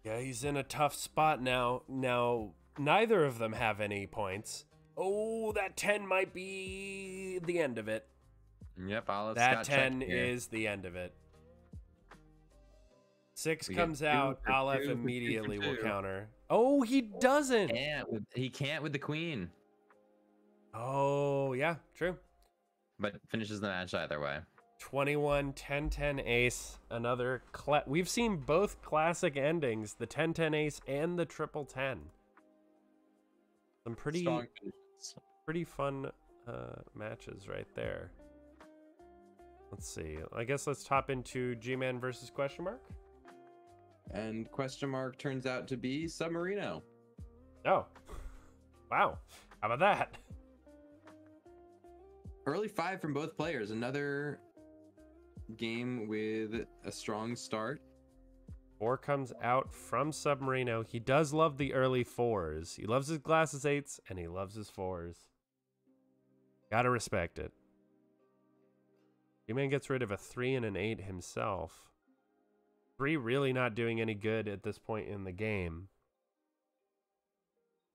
Yeah, he's in a tough spot now. Now, neither of them have any points. Oh, that 10 might be the end of it. Yep, Olive's That got 10 checked here. is the end of it. 6 We comes get out. 2 for Aleph 2 for 2 for immediately will 2. counter. Oh, he doesn't. He can't with the queen. Oh, yeah, true. But finishes the match either way. 21, 10, 10 ace. Another. We've seen both classic endings, the 10, 10 ace and the triple 10. Some pretty fun matches right there. Let's see. I guess let's hop into G-Man versus question mark. And question mark turns out to be Submarino. Oh, wow. How about that? Early 5 from both players. Another game with a strong start. 4 comes out from Submarino. He does love the early 4s. He loves his glasses 8s and he loves his 4s. Gotta respect it. G-Man gets rid of a 3 and an 8 himself. 3 really not doing any good at this point in the game.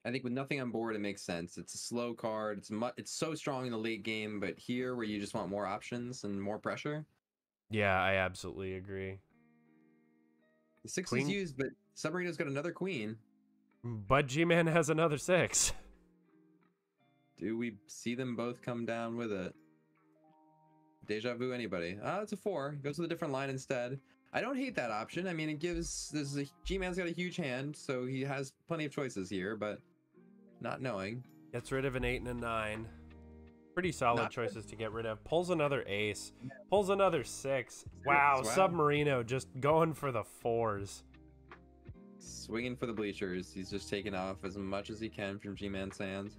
I think with nothing on board, it makes sense. It's a slow card. It's so strong in the late game, but here where you just want more options and more pressure. Yeah, I absolutely agree. The 6 Queen. is used, but Submarino's got another queen. But G-Man has another 6. Do we see them both come down with it? Deja vu anybody? It's a 4. Goes with a different line instead. I don't hate that option. I mean, it gives... G-Man's got a huge hand, so he has plenty of choices here, but not knowing. Gets rid of an 8 and a 9. Pretty solid choices to get rid of. Pulls another ace. Pulls another 6. Wow, Submarino just going for the 4s. Swinging for the bleachers. He's just taking off as much as he can from G-Man's hands.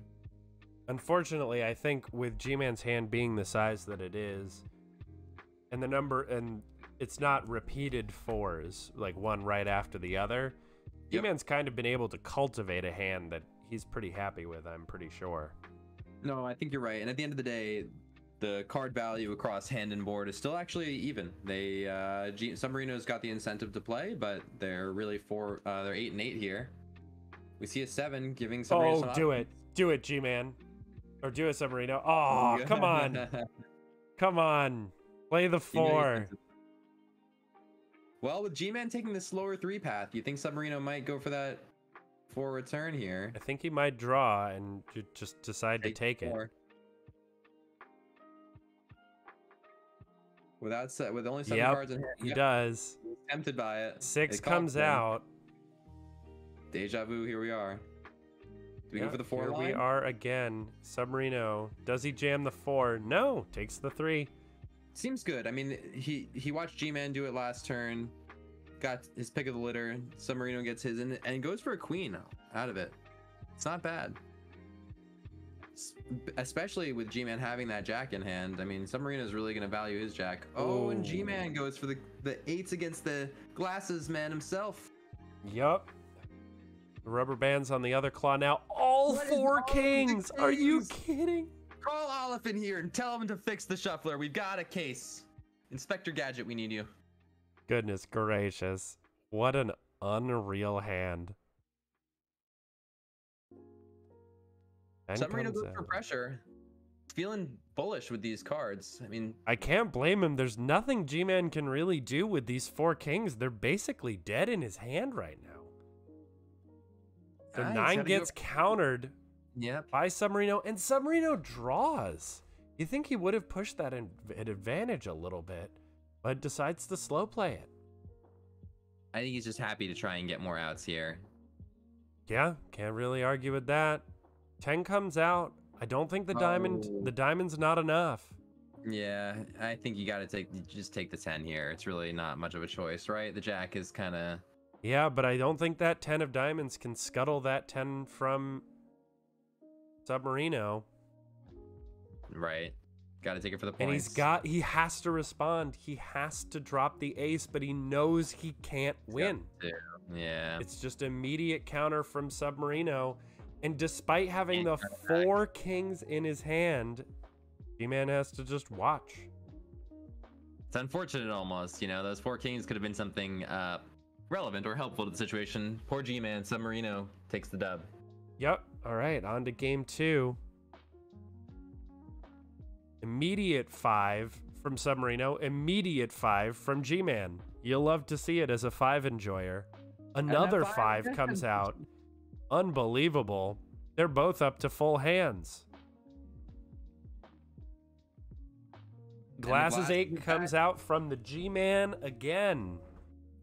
Unfortunately, I think with G-Man's hand being the size that it is, and the number, and it's not repeated 4s, like one right after the other, G-Man's kind of been able to cultivate a hand that he's pretty happy with, I'm pretty sure. No, I think you're right. And at the end of the day, the card value across hand and board is still actually even. Submarino's got the incentive to play, but they're really they're 8 and 8 here. We see a 7 giving Submarino some options. Do it, G-Man. Or do it, Submarino. Oh, come on. Come on. Play the 4. Well, with G-Man taking the slower 3 path, you think Submarino might go for that 4 return here? I think he might draw and just decide to take it. With only 7 cards in hand. He does. He's tempted by it. 6 comes out. Deja vu, here we are. Do we go for the 4 line? Here we are again. Submarino. Does he jam the 4? No. Takes the 3. Seems good. I mean, he watched G-Man do it last turn. Got his pick of the litter. Submarino gets his and goes for a queen out of it. It's not bad. Especially with G-Man having that jack in hand. I mean, Submarino is really going to value his jack. Oh, and G-Man goes for the 8s against the glasses man himself. Yup. The rubber band's on the other claw now. All 4 kings. Are you kidding? Call Aleph in here and tell him to fix the shuffler. We've got a case. Inspector Gadget, we need you. Goodness gracious. What an unreal hand. Submarino goes for pressure. Feeling bullish with these cards. I mean, I can't blame him. There's nothing G-Man can really do with these 4 kings. They're basically dead in his hand right now. So 9 gets countered by Submarino, and Submarino draws. You think he would have pushed that at advantage a little bit, but decides to slow play it. I think he's just happy to try and get more outs here. Yeah, can't really argue with that. 10 comes out. I don't think the diamond's not enough. Yeah, I think you got to just take the 10 here. It's really not much of a choice, right? The jack is kind of... Yeah, but I don't think that 10 of diamonds can scuttle that 10 from Submarino. Right. Got to take it for the points. And he has to respond. He has to drop the ace, but he knows he can't win. Yeah. It's just immediate counter from Submarino. And despite having the 4 kings in his hand, G-Man has to just watch. It's unfortunate almost, you know, those 4 kings could have been something relevant or helpful to the situation. Poor G-Man, Submarino takes the dub. Yep. All right, on to game 2. Immediate 5 from Submarino, immediate 5 from G-Man. You'll love to see it as a 5 enjoyer. Another 5 comes out. Unbelievable. They're both up to full hands. Glasses 8 comes out from the G-Man again.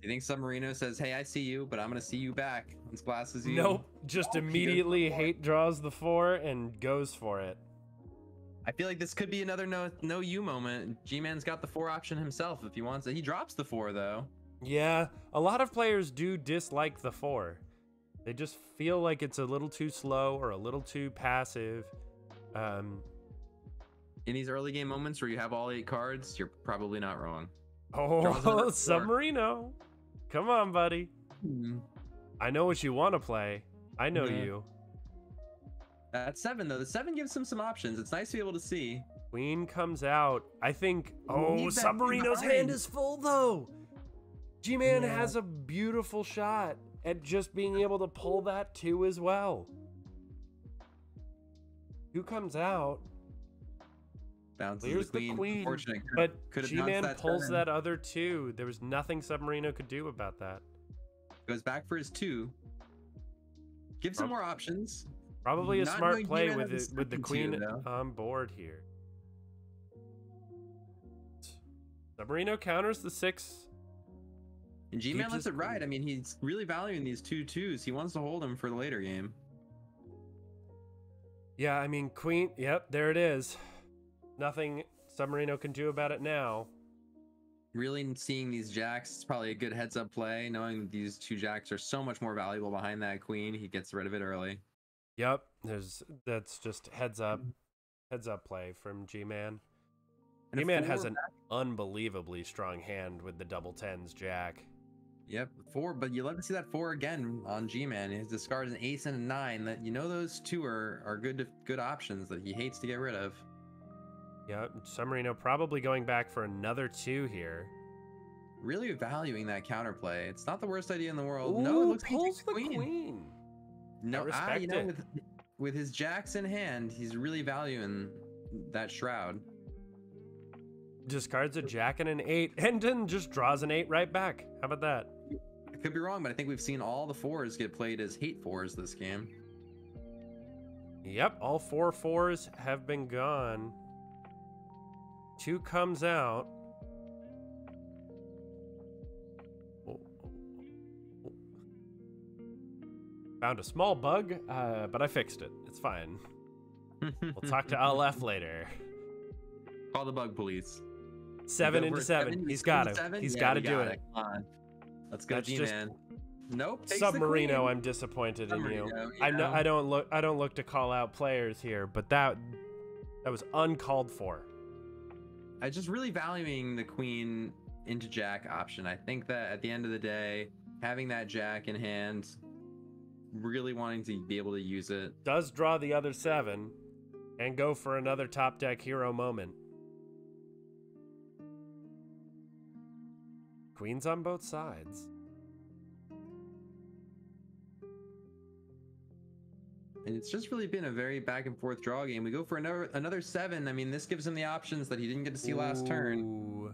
You think Submarino says, "Hey, I see you, but I'm gonna see you back"? Once Glasses you. Nope. Just immediately hate draws the 4 and goes for it. I feel like this could be another no you moment. G-Man's got the 4 option himself if he wants it. He drops the 4 though. Yeah, a lot of players do dislike the 4. They just feel like it's a little too slow or a little too passive. In these early game moments where you have all 8 cards, you're probably not wrong. Oh, Submarino. Come on, buddy. I know what you want to play. I know you. That's 7 though. The 7 gives him some options. It's nice to be able to see. Queen comes out. I think. Oh, Leave that Submarino's behind. hand is full though. G-Man has a beautiful shot at just being able to pull that 2 as well. Who comes out? Bounces Here's the queen. Unfortunate. But Could've G-Man bounced that pulls 7. that other 2. There was nothing Submarino could do about that. Goes back for his 2. Gives him more options. Probably a Not smart knowing play G-Man with has a the second queen 2, though. on board here. Submarino counters the 6. And G-Man Keeps lets his it ride. queen. I mean, he's really valuing these 2/2s. He wants to hold them for the later game. Yeah, I mean, queen. Yep, there it is. Nothing Submarino can do about it now. Really seeing these jacks, it's probably a good heads-up play. Knowing that these 2 jacks are so much more valuable behind that queen, he gets rid of it early. Yep, that's just heads up play from G-Man. And a G-Man 4 has an unbelievably strong hand with the double 10s jack. Yep, 4, but you love to see that 4 again on G-Man. He discards an ace and a 9. That, you know, those 2 are good options that he hates to get rid of. Yep, Submarino probably going back for another 2 here. Really valuing that counterplay. It's not the worst idea in the world. Ooh, No, it looks like he pulls takes the queen. No, respect you know, it. with his jacks in hand, he's really valuing that shroud. Discards a jack and an 8, and then just draws an 8 right back. How about that? I could be wrong, but I think we've seen all the 4s get played as hate 4s this game. Yep, all 4 4s have been gone. 2 comes out. Found a small bug, but I fixed it. It's fine. We'll talk to LF later. Call the bug police. 7 into 7. He's got to. He's got to do it. Come on. Let's go, That's just- G-Man. Nope. takes the Submarino, queen. I'm disappointed in you. Submarino, I know yeah. I don't look to call out players here, but that was uncalled for. I just really valuing the queen into jack option. I think that at the end of the day, having that jack in hand, really wanting to be able to use it. Does draw the other 7 and go for another top deck hero moment. Queens on both sides. And it's just really been a very back and forth draw game. We go for another 7. I mean, this gives him the options that he didn't get to see last turn. Ooh.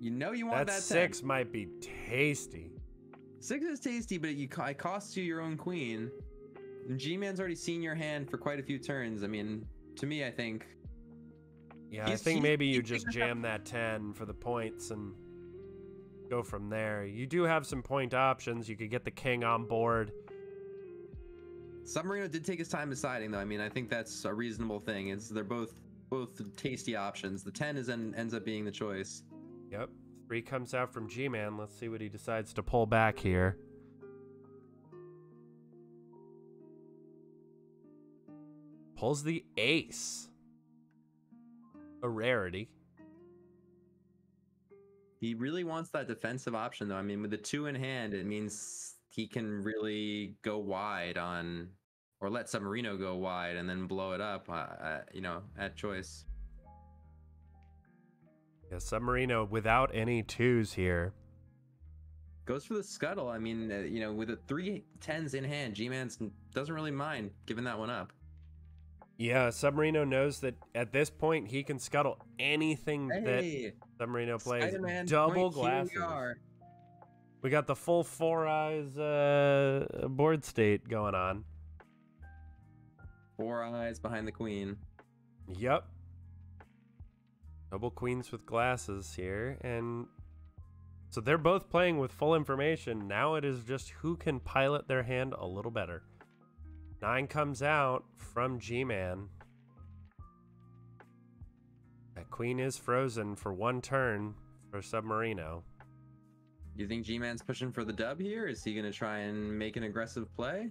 You know you want that 10. 6 might be tasty. 6 is tasty, but it costs you your own queen. And G-Man's already seen your hand for quite a few turns. I mean, to me, I think. Yeah, I think maybe you just jam that 10 for the points and go from there. You do have some point options. You could get the king on board. Submarino did take his time deciding, though. I mean, I think that's a reasonable thing. They're both tasty options. The 10 ends up being the choice. Yep. 3 comes out from G-Man. Let's see what he decides to pull back here. Pulls the ace. A rarity. He really wants that defensive option, though. I mean, with the 2 in hand, it means he can really go wide on or let Submarino go wide and then blow it up, you know, at choice. Yeah, Submarino without any twos here. Goes for the scuttle. I mean, you know, with the 3 10s in hand, G-Man doesn't really mind giving that one up. Yeah, Submarino knows that at this point he can scuttle anything that Submarino plays. Spider-Man Double point, glasses. here we are. We got the full 4 eyes board state going on. 4 eyes behind the queen. Yep. Double queens with glasses here, and so they're both playing with full information. Now it is just who can pilot their hand a little better. 9 comes out from G-Man. That queen is frozen for 1 turn for Submarino. You think G-Man's pushing for the dub here? Is he going to try and make an aggressive play?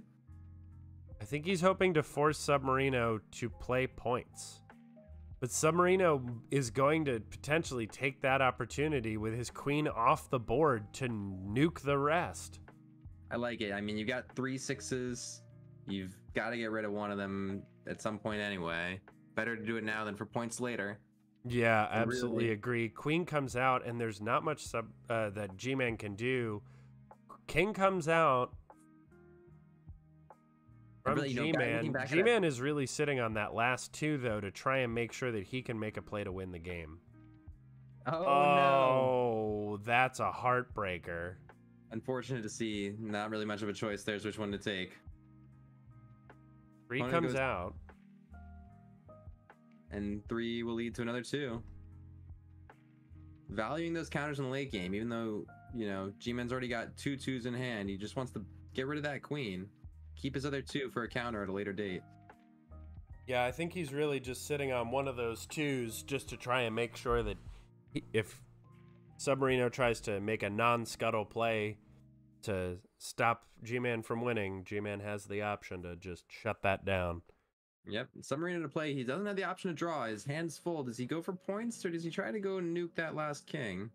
I think he's hoping to force Submarino to play points. But Submarino is going to potentially take that opportunity with his queen off the board to nuke the rest. I like it. I mean, you got 3 6s. You've got to get rid of one of them at some point anyway. Better to do it now than for points later. Yeah, absolutely agree. Queen comes out, and there's not much that G-Man can do. King comes out from really, G-Man. G-Man is really sitting on that last 2, though, to try and make sure that he can make a play to win the game. Oh, no. That's a heartbreaker. Unfortunate to see. Not really much of a choice. There's which one to take. 3 comes out. And 3 will lead to another 2. Valuing those counters in the late game, even though, you know, G-Man's already got 2 2s in hand. He just wants to get rid of that queen. Keep his other 2 for a counter at a later date. Yeah, I think he's really just sitting on one of those 2s just to try and make sure that if Submarino tries to make a non-scuttle play to stop G-Man from winning, G-Man has the option to just shut that down. Yep, Submarino to play. He doesn't have the option to draw. His hand's full. Does he go for points, or does he try to go and nuke that last king?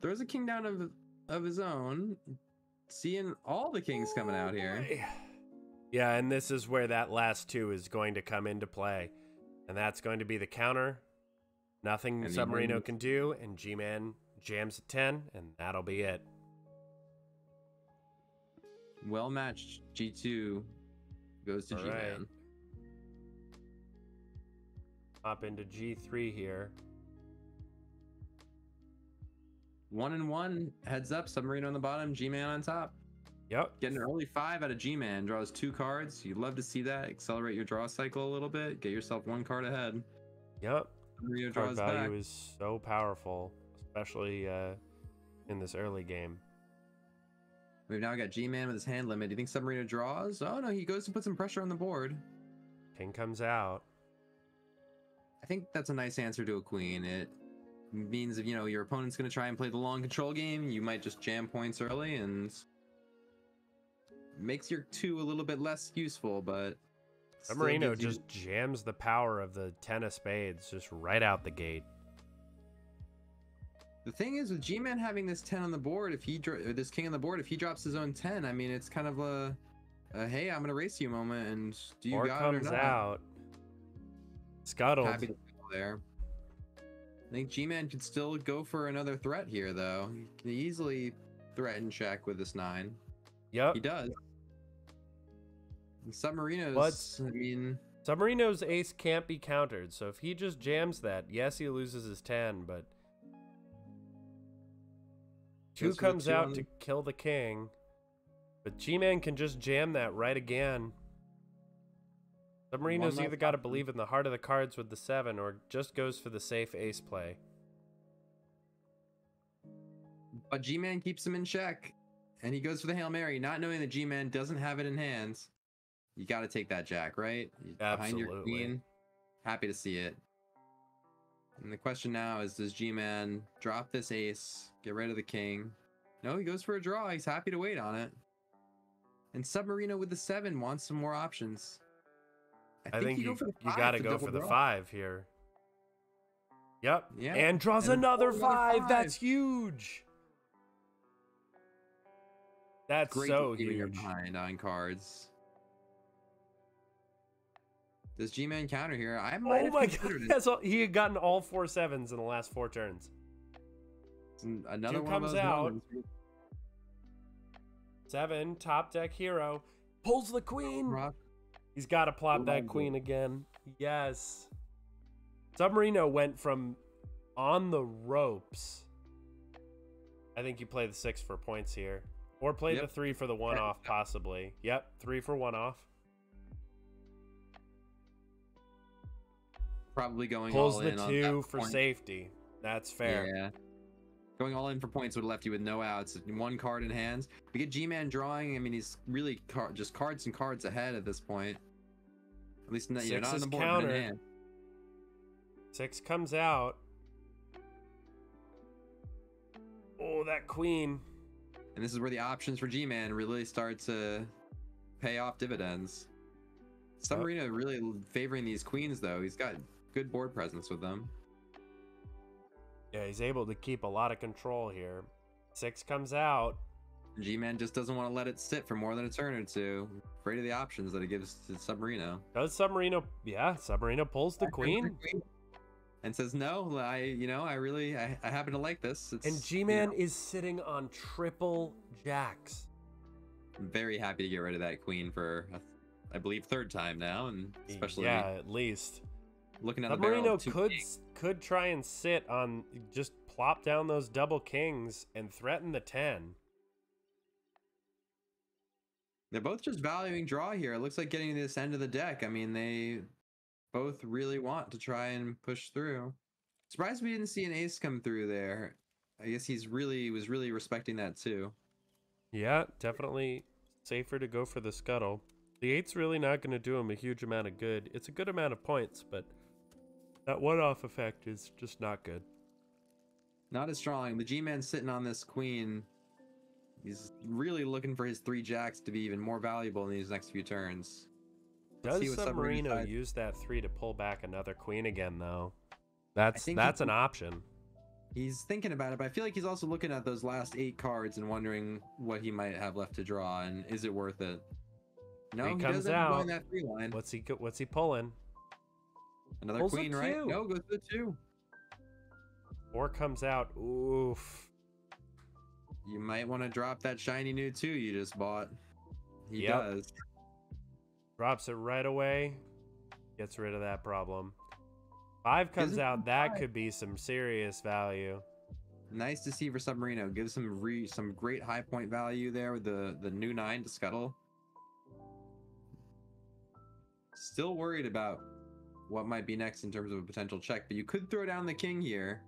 Throws a king down of his own. Seeing all the kings coming out here. Yeah, and this is where that last 2 is going to come into play. And that's going to be the counter. Nothing Submarino can do, and G-Man jams a 10, and that'll be it. Well matched. G2 goes to G-Man. Right. Hop into G3 here. 1 and 1. Heads up. Submarino on the bottom. G-Man on top. Yep. Getting an early 5 out of G-Man. Draws 2 cards. You'd love to see that. Accelerate your draw cycle a little bit. Get yourself 1 card ahead. Yep. Submarino card draws value back. is so powerful, especially in this early game. We've now got G-Man with his hand limit. Do you think Submarino draws? Oh, no. He goes to put some pressure on the board. King comes out. I think that's a nice answer to a queen. It means if, you know, your opponent's going to try and play the long control game, you might just jam points early and makes your 2 a little bit less useful, but Submarino just jams the power of the 10 of spades just right out the gate. The thing is with G-Man having this 10 on the board, if he this king on the board, if he drops his own 10, I mean, it's kind of a hey, I'm going to race you moment, and do you got it or not? Comes out. Scuttled. Happy to go there. I think G-Man could still go for another threat here, though. He can easily threaten check with this 9. Yep. He does. And Submarino's, I mean... Submarino's ace can't be countered, so if he just jams that, yes, he loses his 10, but... 2 comes out to kill the king, but G-Man can just jam that right again. Submarino's either got to believe in the heart of the cards with the 7 or just goes for the safe ace play. But G-Man keeps him in check, and he goes for the Hail Mary, not knowing that G-Man doesn't have it in hands. You got to take that jack, right? Absolutely. Behind your queen. Happy to see it. And the question now is, does G-Man drop this ace, get rid of the king? No, he goes for a draw. He's happy to wait on it. And Submarino with the 7 wants some more options. I think you got to go for the 5 here. Yep. Yeah. And draws another 5. That's huge. That's Great so huge. huge. Behind on cards. Does G-Man counter here? I might Oh have my god, considered it. he had gotten all 4 sevens in the last 4 turns. Another 2 one of comes those out. moments. 7, top deck hero. Pulls the queen. Rock. He's got to plop that Reminds queen me. again. Yes. Submarino went from on the ropes. I think you play the 6 for points here. Or play Yep. the 3 for the 1 off, possibly. Yep, 3 for 1 off. Probably going Pulls all the in on 2 that for point. safety. That's fair. Yeah. Going all in for points would have left you with no outs. 1 card in hands. We get G-Man drawing. I mean, he's really just cards and cards ahead at this point. At least not, Six not on is the board, but in countered. hand. 6 comes out. Oh, that queen. And this is where the options for G-Man really start to pay off dividends. Submarino really favoring these queens, though. He's got good board presence with them. Yeah, he's able to keep a lot of control here. 6 comes out. G-Man just doesn't want to let it sit for more than a turn or two. Afraid of the options that it gives to Submarino. Does Submarino? Yeah, Submarino pulls the queen. And says, no, I happen to like this. It's, And G-Man is sitting on triple jacks. I'm very happy to get rid of that queen for, I believe, 3rd time now. And especially Yeah, at least. looking at the barrel of Submarino 2 could kings. could try and sit on, just plop down those double kings and threaten the 10. They're both just valuing draw here. It looks like getting to this end of the deck. I mean, they both really want to try and push through. Surprised we didn't see an ace come through there. I guess was really respecting that too. Yeah, definitely safer to go for the scuttle. The 8's really not going to do him a huge amount of good. It's a good amount of points, but that one-off effect is just not good. Not as strong. The G-Man's sitting on this queen. He's really looking for his 3 jacks to be even more valuable in these next few turns. Let's Does see what Submarino Submarino decides. use that 3 to pull back another queen again, though? That's think an option. He's thinking about it, but I feel like he's also looking at those last 8 cards and wondering what he might have left to draw and is it worth it? No, Three he comes does end up out. going that 3 line. What's he pulling? Another pulls a queen, right? 2. No, goes to the 2. 4 comes out. Oof. You might want to drop that shiny new 2 you just bought. He Yep. does. Drops it right away. Gets rid of that problem. 5 comes Isn't out. it That 5? could be some serious value. Nice to see for Submarino. Gives some great high point value there with the new 9 to scuttle. Still worried about what might be next in terms of a potential check, but you could throw down the king here.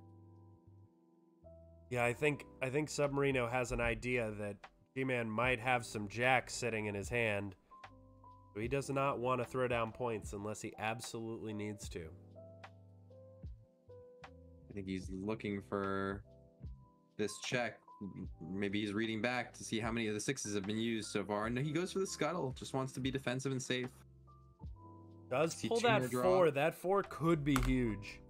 Yeah, I think Submarino has an idea that G-Man might have some jacks sitting in his hand. So he does not want to throw down points unless he absolutely needs to. I think he's looking for this check. Maybe he's reading back to see how many of the 6s have been used so far. And he goes for the scuttle. Just wants to be defensive and safe. Does See pull 2 more that draw. 4. That 4 could be huge.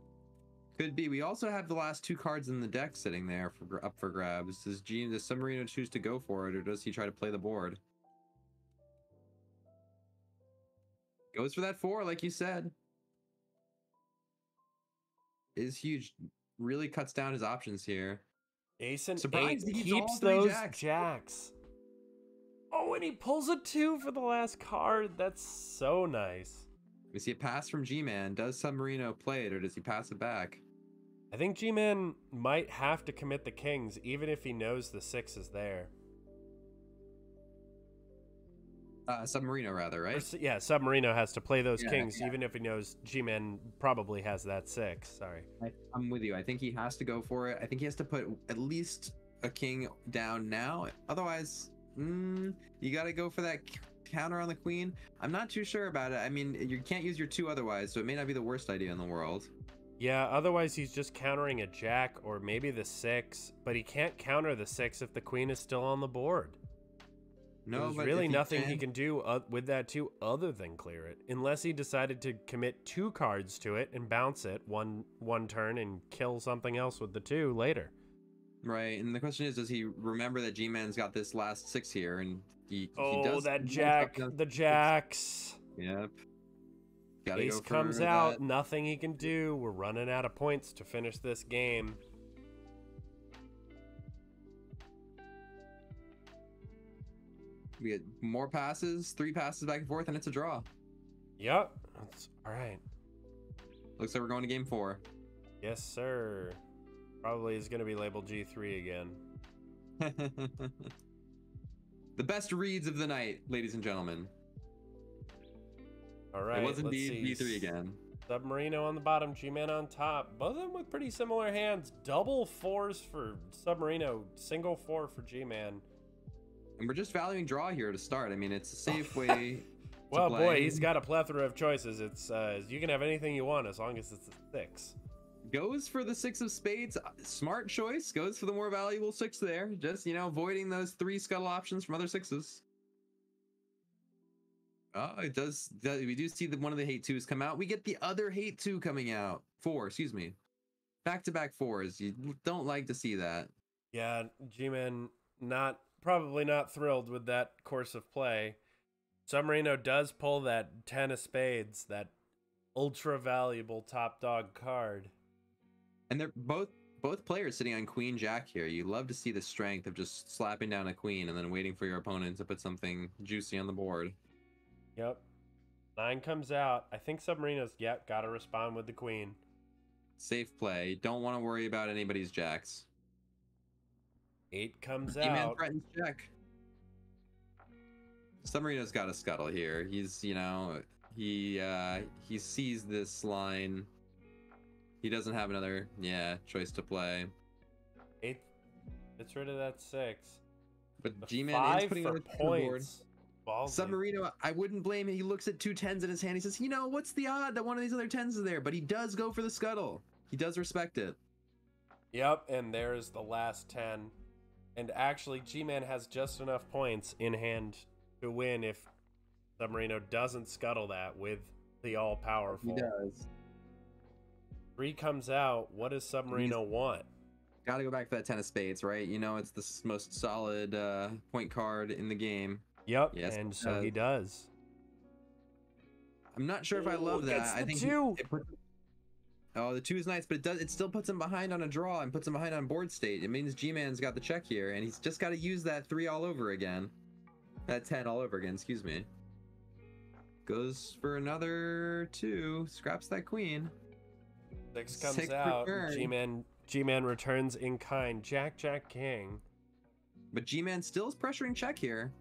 Could be. We also have the last 2 cards in the deck sitting there up for grabs. Does Submarino choose to go for it, or does he try to play the board? Goes for that 4, like you said. Is huge. Really cuts down his options here. Ace and Surprised 8 he keeps all keeps 3 those jacks. jacks. Oh, and he pulls a 2 for the last card. That's so nice. We see a pass from G-Man. Does Submarino play it, or does he pass it back? I think G-Man might have to commit the kings, even if he knows the 6 is there. Submarino, rather, right? Yeah, Submarino has to play those Yeah, kings, yeah. even if he knows G-Man probably has that 6. Sorry. I'm with you. I think he has to go for it. I think he has to put at least a king down now. Otherwise, you got to go for that counter on the queen. I'm not too sure about it. I mean, you can't use your 2 otherwise, so it may not be the worst idea in the world. Yeah, otherwise he's just countering a jack or maybe the 6, but he can't counter the 6 if the queen is still on the board. No, There's but really if nothing he can do with that 2 other than clear it, unless he decided to commit 2 cards to it and bounce it one turn and kill something else with the 2 later. Right, and the question is, does he remember that G-Man's got this last 6 here, and he Oh, does. that he does jack, have the jacks. Yep. Gotta Ace go for comes that. out, nothing he can do. We're running out of points to finish this game. We get more passes, 3 passes back and forth, and it's a draw. Yep. That's all right. Looks like we're going to game 4. Yes, sir. Probably is going to be labeled G3 again. The best reads of the night, ladies and gentlemen. All right. It was let's indeed see. V3 again. Submarino on the bottom, G-Man on top. Both of them with pretty similar hands. Double 4s for Submarino, single 4 for G-Man. And we're just valuing draw here to start. I mean, it's a safe way. Well, play. boy, he's got a plethora of choices. It's you can have anything you want as long as it's a 6. Goes for the 6 of spades. Smart choice. Goes for the more valuable 6 there. Just, avoiding those 3 scuttle options from other 6s. Oh, it does. We do see that one of the hate 2s come out. We get the other hate 2 coming out. 4, excuse me. Back-to-back 4s. You don't like to see that. Yeah, G-Man probably not thrilled with that course of play. Submarino does pull that 10 of spades, that ultra valuable top dog card. And they're both players sitting on queen jack here. You love to see the strength of just slapping down a queen and then waiting for your opponent to put something juicy on the board. Yep. 9 comes out. I think Submarino's, got to respond with the queen. Safe play. Don't want to worry about anybody's jacks. 8 comes G-Man out. threatens check. Submarino's got a scuttle here. He's, he sees this line. He doesn't have another, choice to play. 8 gets rid of that 6. But The G-Man is 5 putting for on the board. points. Ballsy. Submarino, I wouldn't blame him. He looks at 2 10s in his hand. He says, what's the odd that one of these other 10s is there? But he does go for the scuttle. He does respect it. Yep, and there's the last 10. And actually, G-Man has just enough points in hand to win if Submarino doesn't scuttle that with the all-powerful. He does. 3 comes out. What does Submarino want? Got to go back for that 10 of spades, right? It's the most solid point card in the game. Yep, Yes, and so he does. I'm not sure if I love that. Gets the I think 2. The 2 is nice, but it still puts him behind on a draw and puts him behind on board state. It means G-Man's got the check here, and he's just got to use that 3 all over again. That 10 all over again, excuse me. Goes for another 2, scraps that queen. 6 comes 6 out. return. G-Man returns in kind. Jack, Jack, King. But G-Man still is pressuring check here.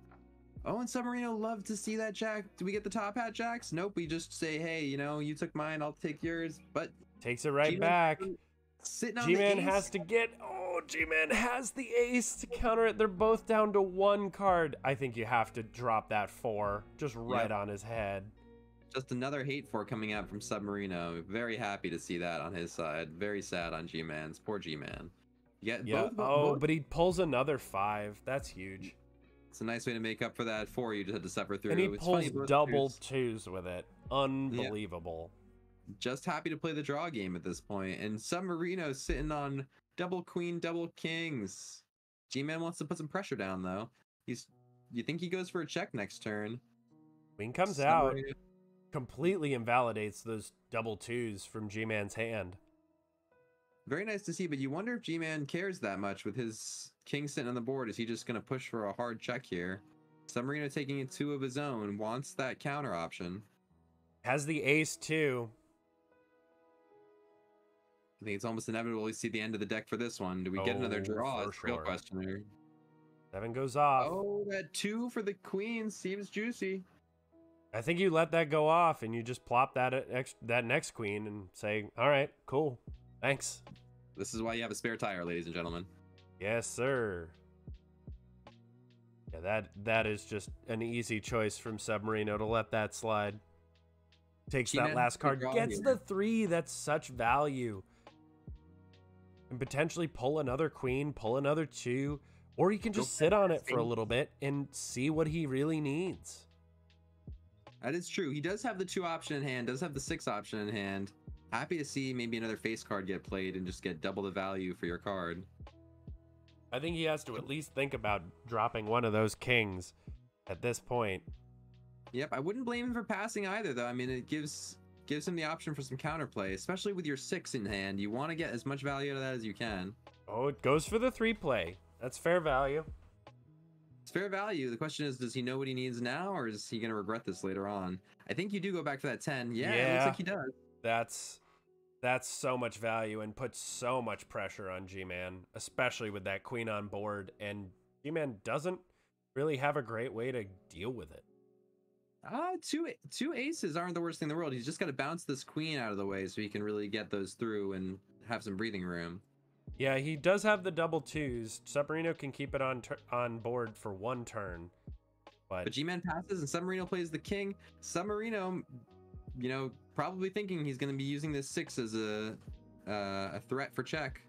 Oh, and Submarino love to see that jack. Do we get the top hat jacks? Nope, we just say, hey, you took mine, I'll take yours. But Takes it right G-Man back. sitting on G-Man the ace. has to get... Oh, G-Man has the ace to counter it. They're both down to 1 card. I think you have to drop that 4 just right on his head. Just another hate 4 coming out from Submarino. Very happy to see that on his side. Very sad on G-Man's. Poor G-Man. Both. But he pulls another 5. That's huge. It's a nice way to make up for that 4 you just had to suffer through. And he It's pulls funny, both double twos. 2s with it. Unbelievable. Just happy to play the draw game at this point. And Submarino sitting on double queen, double kings. G-Man wants to put some pressure down, though. You think he goes for a check next turn? Queen comes out. Completely invalidates those double 2s from G-Man's hand. Very nice to see, but you wonder if G-Man cares that much with his king sitting on the board. Is he just going to push for a hard check here? Submarino taking a 2 of his own, wants that counter option. Has the ace too. I think it's almost inevitable we see the end of the deck for this one. Do we get another draw? for It's a real sure. question here. 7 goes off. Oh, that 2 for the queen seems juicy. I think you let that go off and you just plop that next queen and say, all right, cool. Thanks. This is why you have a spare tire, ladies and gentlemen. Yes, sir. Yeah, that is just an easy choice from Submarino to let that slide. Takes G-Man that last card, draw gets here. the 3. That's such value. And potentially pull another queen, pull another 2, or you can just sit on it for a little bit and see what he really needs. That is true. He does have the 2 option in hand, does have the 6 option in hand. Happy to see maybe another face card get played and just get double the value for your card. I think he has to at least think about dropping one of those kings at this point. Yep, I wouldn't blame him for passing either, though. I mean, it gives gives him the option for some counterplay, especially with your 6 in hand. You want to get as much value out of that as you can. Oh, it goes for the 3 play. That's fair value. It's fair value. The question is, does he know what he needs now, or is he going to regret this later on? I think you do go back for that 10. Yeah, it looks like he does. That's so much value and puts so much pressure on G-Man, especially with that queen on board, and G-Man doesn't really have a great way to deal with it. Two aces aren't the worst thing in the world. He's just got to bounce this queen out of the way so he can really get those through and have some breathing room. Yeah, he does have the double 2s. Submarino can keep it on board for 1 turn. But G-Man passes and Submarino plays the king. Submarino, you know, probably thinking he's going to be using this 6 as a threat for check.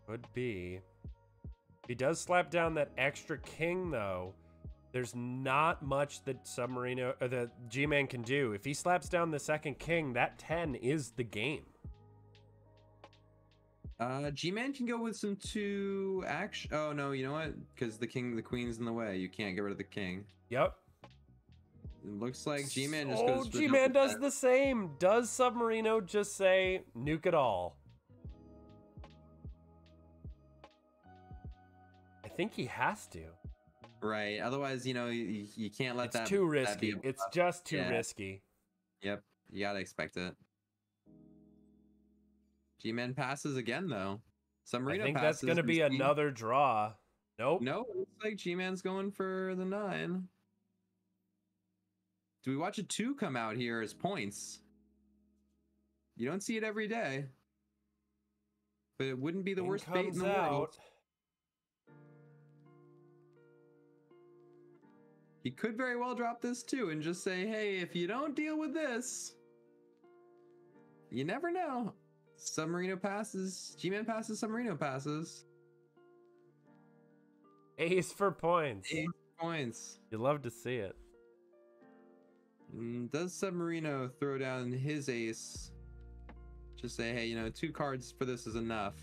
Could be. If he does slap down that extra king, though, there's not much that Submarino or the G-Man can do. If he slaps down the second king, that 10 is the game. G-Man can go with some 2 action. Oh no, you know what? Because the queen's in the way. You can't get rid of the king. Yep. It looks like G-Man just goes. Oh, G-Man does the same. Does Submarino just say nuke it all? I think he has to. Right. Otherwise, you know, you can't let that. It's too risky. It's just too risky. Yep. You gotta expect it. G-Man passes again, though. Submarino I think passes. that's going to be another draw. Nope. No, it looks like G-Man's going for the 9. Do we watch a 2 come out here as points? You don't see it every day. But it wouldn't be the worst bait in the world. He could very well drop this too and just say, hey, if you don't deal with this, you never know. Submarino passes. G-Man passes. Submarino passes. Ace for points. Ace for points. You love to see it. Does Submarino throw down his ace? Just say, hey, you know, 2 cards for this is enough.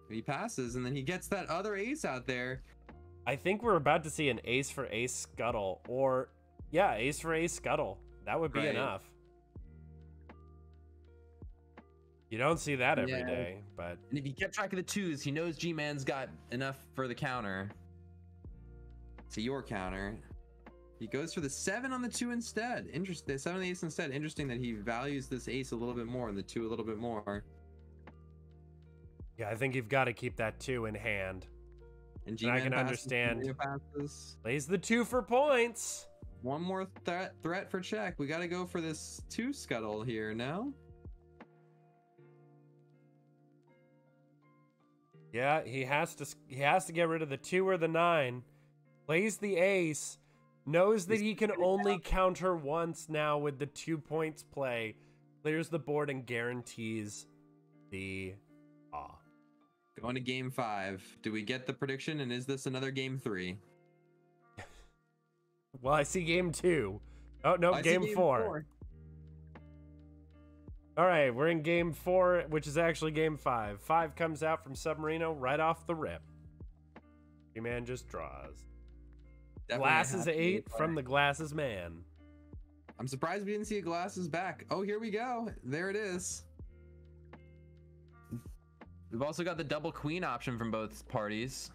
He passes, and then he gets that other ace out there. I think we're about to see an ace for ace scuttle, or yeah, ace for ace scuttle. That would be enough. You don't see that every day, but... And if he kept track of the 2s, he knows G-Man's got enough for the counter. To your counter. He goes for the 7 on the 2 instead. Interesting. 7 on the ace instead. Interesting that he values this ace a little bit more and the 2 a little bit more. Yeah, I think you've got to keep that 2 in hand. And I can understand. Plays the 2 for points. One more threat for check. We got to go for this 2 scuttle here now. Yeah, he has to get rid of the 2 or the 9. Plays the ace. Knows that he can only counter once now with the 2 points play. Clears the board and guarantees the Going to game 5. Do we get the prediction, and is this another game 3? Well, I see game 2. Oh no, game 4. All right, we're in game 4, which is actually game 5. 5 comes out from Submarino right off the rip. G-Man just draws. Glasses 8 from the Glasses Man. I'm surprised we didn't see a Glasses back. Oh, here we go. There it is. We've also got the double queen option from both parties.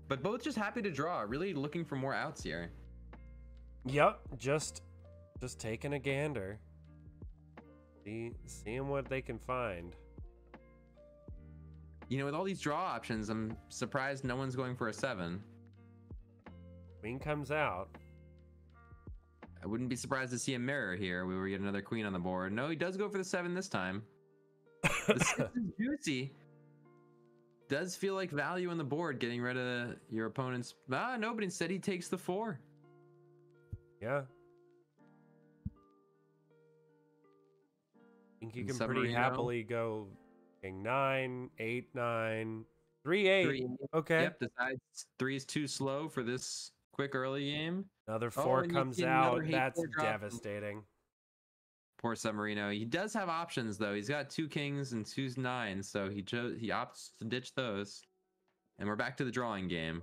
But both just happy to draw, really looking for more outs here. Yep, just taking a gander. Seeing what they can find. You know, with all these draw options, I'm surprised no one's going for a 7. Queen comes out. I wouldn't be surprised to see a mirror here. We will get another queen on the board. No, he does go for the 7 this time. The 6 is juicy. Does feel like value on the board, getting rid of your opponent's... no, but instead he takes the 4. Yeah. I think you can pretty happily go king 9, 8, 9, 3, 8. Okay. Yep, decides 3 is too slow for this quick early game. Another 4 comes out. That's devastating. Poor Submarino. He does have options though. He's got 2 kings and 2 9s, so he opts to ditch those. And we're back to the drawing game.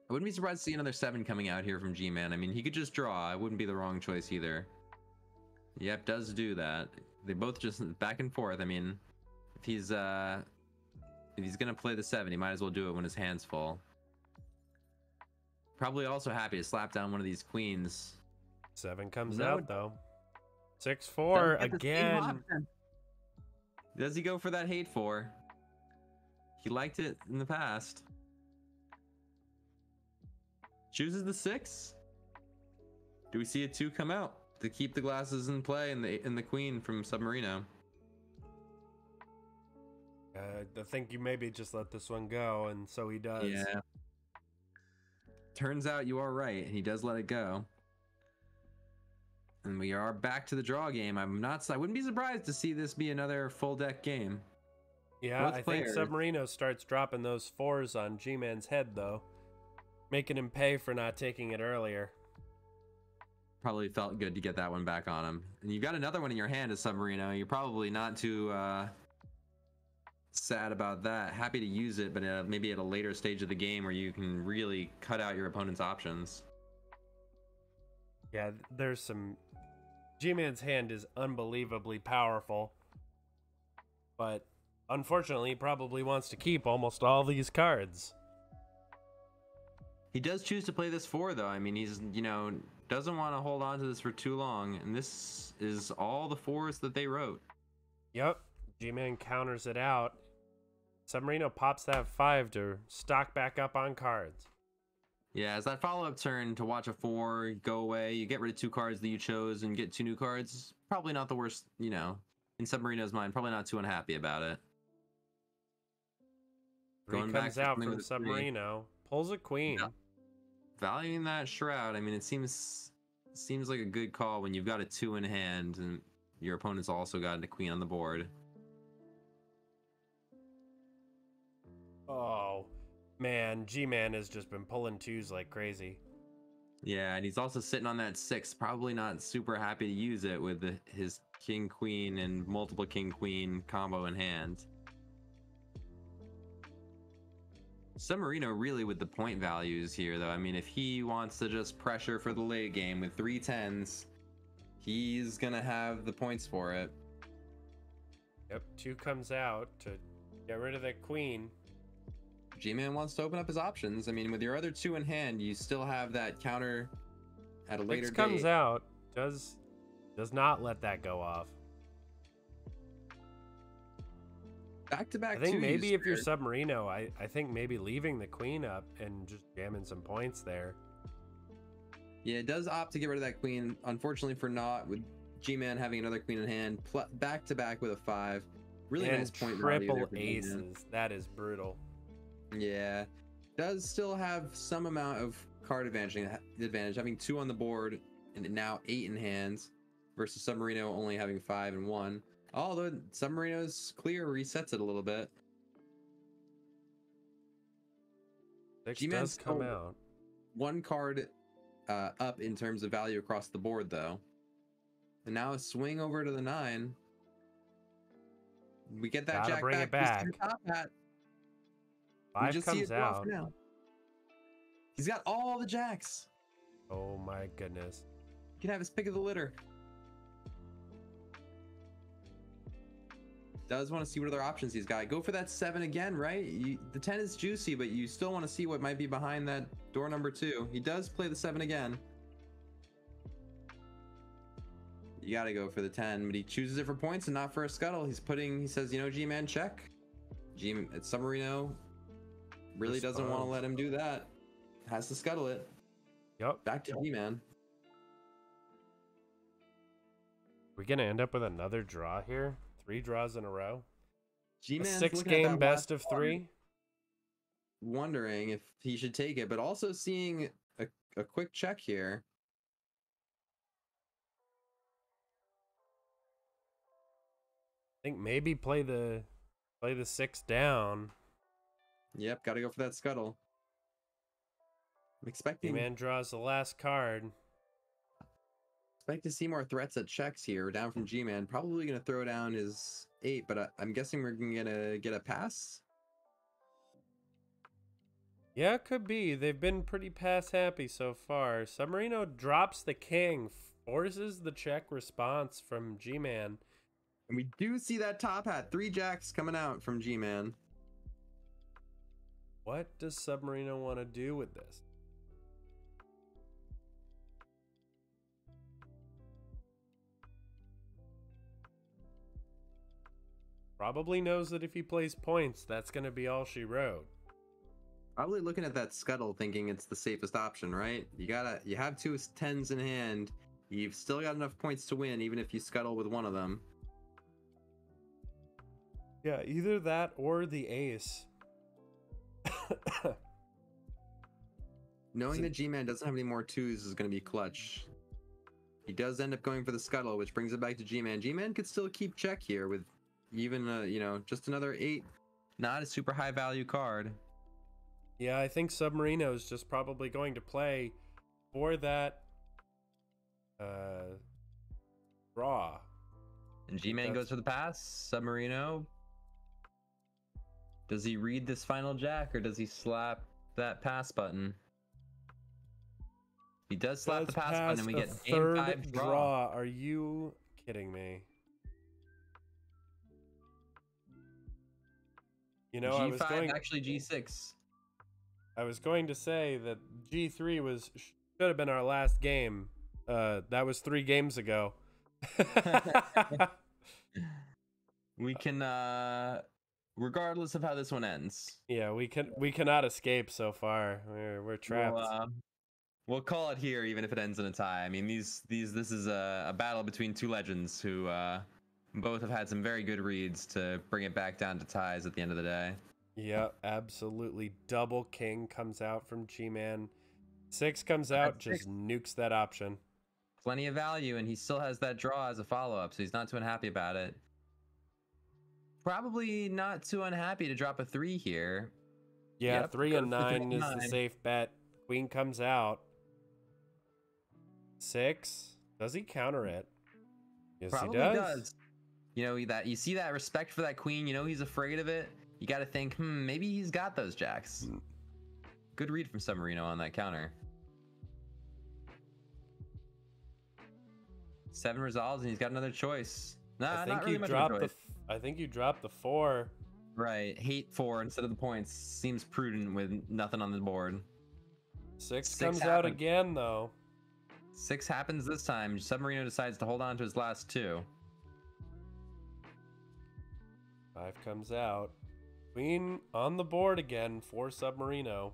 I wouldn't be surprised to see another 7 coming out here from G-Man. I mean, he could just draw. It wouldn't be the wrong choice either. Yep, does do that. They both just back and forth. I mean, if he's gonna play the 7, he might as well do it when his hand's full. Probably also happy to slap down one of these queens. 7 comes out though. 6-4 again. Does he go for that hate 4? He liked it in the past. Chooses the 6. Do we see a 2 come out to keep the glasses in play and the queen from Submarino? I think you maybe just let this one go, and so he does. Yeah. Turns out you are right. He does let it go. And we are back to the draw game. I wouldn't be surprised to see this be another full deck game. Yeah, I think Submarino starts dropping those 4s on G-Man's head, though. Making him pay for not taking it earlier. Probably felt good to get that one back on him. And you've got another one in your hand as Submarino. You're probably not too sad about that. Happy to use it, but maybe at a later stage of the game where you can really cut out your opponent's options. Yeah, there's some... G-Man's hand is unbelievably powerful. But unfortunately, he probably wants to keep almost all these cards. He does choose to play this 4, though. I mean, he's, doesn't want to hold on to this for too long. And this is all the 4s that they wrote. Yep. G-Man counters it out. Submarino pops that 5 to stock back up on cards. Yeah, as that follow-up turn to watch a 4 go away, you get rid of 2 cards that you chose and get 2 new cards. Probably not the worst, in Submarino's mind, probably not too unhappy about it. 3 comes out from Submarino. Pulls a queen. Yeah. Valuing that shroud, I mean, it seems like a good call when you've got a 2 in hand and your opponent's also got a queen on the board. Oh, man, G-Man has just been pulling 2s like crazy. Yeah, and he's also sitting on that 6, probably not super happy to use it with his king-queen and multiple king-queen combo in hand. Submarino really with the point values here, though. I mean, if he wants to just pressure for the late game with 3 10s, he's gonna have the points for it. Yep, 2 comes out to get rid of that queen. G-Man wants to open up his options. I mean, with your other 2 in hand, you still have that counter at a later date. 6 comes out, does not let that go off. Back-to-back I think 2s maybe if you're Submarino, I think maybe leaving the queen up and just jamming some points there. Yeah, it does opt to get rid of that queen. Unfortunately for not, with G-Man having another queen in hand, back-to-back with a 5. Really and nice point value there triple for aces. G-Man. That is brutal. Yeah, does still have some amount of card advantage, having 2 on the board and now 8 in hands versus Submarino only having 5 and 1. Although Submarino's clear resets it a little bit. 6 does come out. 1 card up in terms of value across the board, though. And now a swing over to the 9. We get that Gotta jack bring back. it back. Top hat. 5 comes out. Now. He's got all the jacks. Oh my goodness. He can have his pick of the litter. Does want to see what other options he's got. Go for that 7 again, right? The 10 is juicy, but you still want to see what might be behind that door number 2. He does play the 7 again. You got to go for the 10, but he chooses it for points and not for a scuttle. He says, G-Man, check. Submarino really doesn't want to let him do that. Has to scuttle it. Yep. Back to G-Man. We're going to end up with another draw here? 3 draws in a row? G-Man's 6-game best of 3? Wondering if he should take it, but also seeing a quick check here. I think maybe play the 6 down. Yep, got to go for that scuttle. I'm expecting... Man draws the last card. Expect to see more threats at checks here, down from G-Man. Probably going to throw down his 8, but I'm guessing we're going to get a pass. Yeah, it could be. They've been pretty pass happy so far. Submarino drops the king, forces the check response from G-Man. And we do see that top hat. 3 jacks coming out from G-Man. What does Submarino want to do with this? Probably knows that if he plays points, that's going to be all she wrote. Probably looking at that scuttle thinking it's the safest option, right? You have 2 10s in hand. You've still got enough points to win even if you scuttle with one of them. Yeah, either that or the ace. Knowing that G-Man doesn't have any more 2s is going to be clutch. He does end up going for the scuttle, which brings it back to G-Man. G-Man could still keep check here with even, just another 8. Not a super high value card. Yeah, I think Submarino is just probably going to play for that draw. And G-Man goes for the pass. Submarino. Does he read this final jack or does he slap that pass button? He does slap the pass button and we get game 5 draw. Are you kidding me? You know, G5 actually G6. I was going to say that G3 should have been our last game. That was 3 games ago. We can regardless of how this one ends. Yeah, we cannot escape so far. We're trapped. We'll call it here, even if it ends in a tie. I mean, this is a battle between 2 legends who both have had some very good reads to bring it back down to ties at the end of the day. Yeah, absolutely. Double king comes out from G-Man. 6 comes out, just nukes that option. Plenty of value, and he still has that draw as a follow-up, so he's not too unhappy about it. Probably not too unhappy to drop a 3 here. Yeah, Yep, 3 and 9 is the safe bet. Queen comes out. 6. Does he counter it? Yes, Probably he does. You know, that you see that respect for that queen, you know he's afraid of it. You got to think, maybe he's got those jacks. Good read from Submarino on that counter. 7 resolves and he's got another choice. Nah, not really much of a choice. I think you dropped the 4. Right, hate 4 instead of the points seems prudent with nothing on the board. 6 comes out again though. 6 happens this time. Submarino decides to hold on to his last 2. 5 comes out. Queen on the board again for Submarino.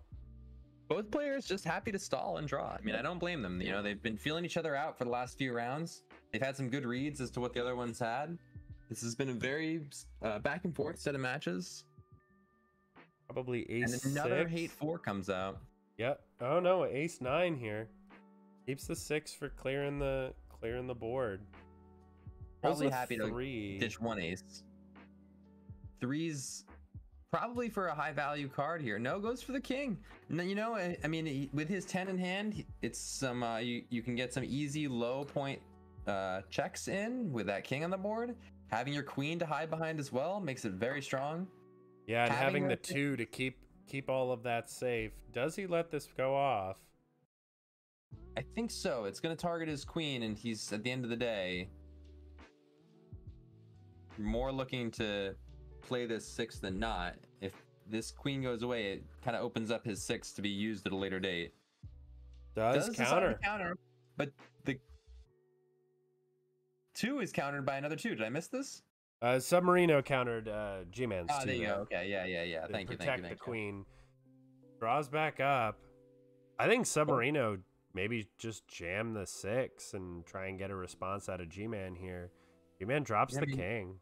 Both players just happy to stall and draw. I mean, I don't blame them. You know, they've been feeling each other out for the last few rounds. They've had some good reads as to what the other ones had. This has been a very back and forth set of matches. Probably ace and another 6. hate 4 comes out. Yep. Oh no, ace 9 here. Keeps the 6 for clearing the board. Probably happy to ditch 1 ace. 3's probably for a high value card here. No, goes for the king. No, you know, I mean, with his 10 in hand, it's some you can get some easy low point checks in with that king on the board. Having your queen to hide behind as well makes it very strong. Yeah, and having the 2 to keep all of that safe. Does he let this go off? I think so. It's going to target his queen, and he's, at the end of the day, more looking to play this 6 than not. If this queen goes away, it kind of opens up his 6 to be used at a later date. Does counter. But the 2 is countered by another 2. Did I miss this? Submarino countered G-Man's 2. There you go. Okay, yeah. Thank you. Protect the queen. Draws back up. I think Submarino maybe just jam the 6 and try and get a response out of G-Man here. G-Man drops the king.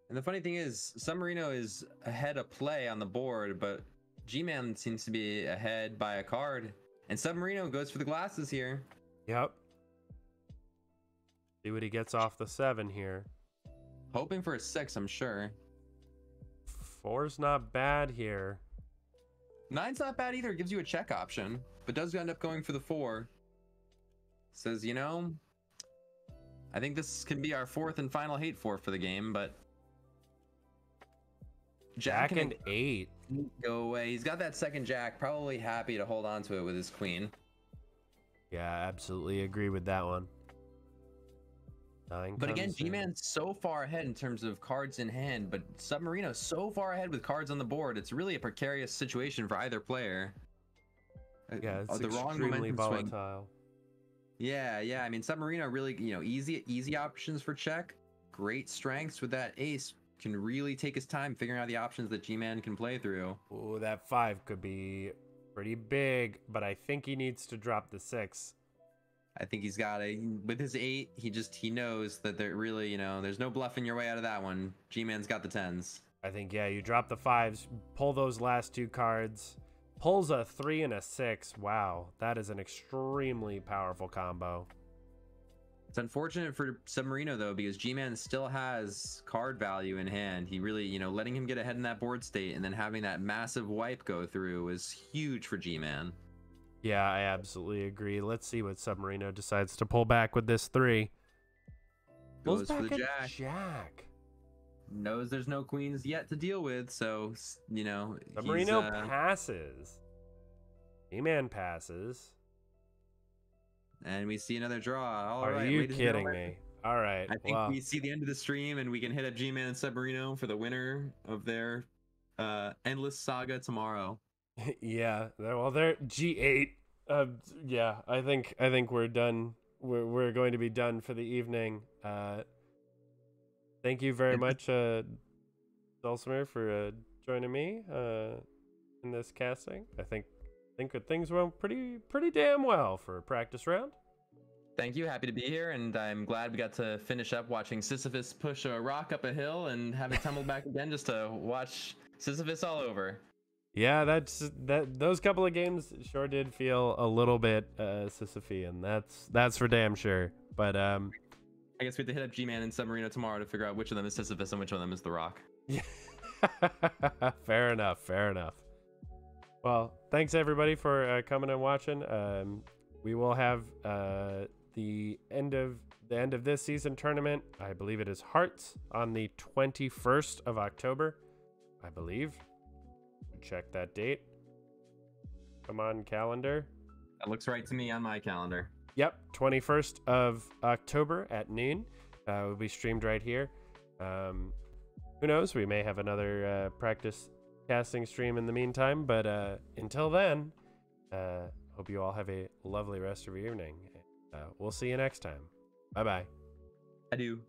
And the funny thing is, Submarino is ahead of play on the board, but G-Man seems to be ahead by a card. And Submarino goes for the glasses here. Yep. See what he gets off the 7 here. Hoping for a 6, I'm sure. 4's not bad here. 9's not bad either. It gives you a check option, but does end up going for the 4. Says, you know, I think this can be our 4th and final hate 4 for the game, but Jack and 8. Go away. He's got that second jack, probably happy to hold on to it with his queen. Yeah, I absolutely agree with that one. Nine But again, comes in. G-Man's so far ahead in terms of cards in hand, but Submarino's so far ahead with cards on the board, it's really a precarious situation for either player. Yeah, it's The wrong extremely momentum swing. volatile. Yeah. I mean, Submarino really, easy options for check. Great strengths with that ace. Can really take his time figuring out the options that G-Man can play through. Ooh, that 5 could be pretty big, but I think he needs to drop the 6. I think he's got with his 8, he knows that there really, there's no bluffing your way out of that one. G-Man's got the 10s. I think, yeah, you drop the 5s, pull those last 2 cards, pulls a 3 and a 6. Wow, that is an extremely powerful combo. It's unfortunate for Submarino, though, because G-Man still has card value in hand. He really, letting him get ahead in that board state and then having that massive wipe go through is huge for G-Man. Yeah, I absolutely agree. Let's see what Submarino decides to pull back with this 3. Goes Pulls for the back a jack. jack. Knows there's no queens yet to deal with, so, Submarino passes. G-Man passes. And we see another draw. All Are right, you ladies and kidding gentlemen. me? All right. I think well, we see the end of the stream and we can hit up G-Man and Submarino for the winner of their endless saga tomorrow. yeah. Well, they're G8. Yeah, I think we're done. We're going to be done for the evening. Thank you very much, Dulcimer, for joining me in this casting. I think that things went pretty damn well for a practice round. Thank you. Happy to be here, and I'm glad we got to finish up watching Sisyphus push a rock up a hill and have it tumble back again just to watch Sisyphus all over. Yeah, those couple of games sure did feel a little bit Sisyphean. That's for damn sure. But I guess we have to hit up G-Man and Submarino tomorrow to figure out which of them is Sisyphus and which of them is the rock. yeah. Fair enough. Well, thanks everybody for coming and watching. We will have the end of this season tournament. I believe it is Hearts on the 21st of October. I believe. Check that date. Come on, calendar. That looks right to me on my calendar. Yep, 21st of October at noon. Will be streamed right here. Who knows? We may have another practice casting stream in the meantime. But until then, hope you all have a lovely rest of your evening. We'll see you next time. Bye-bye. I do.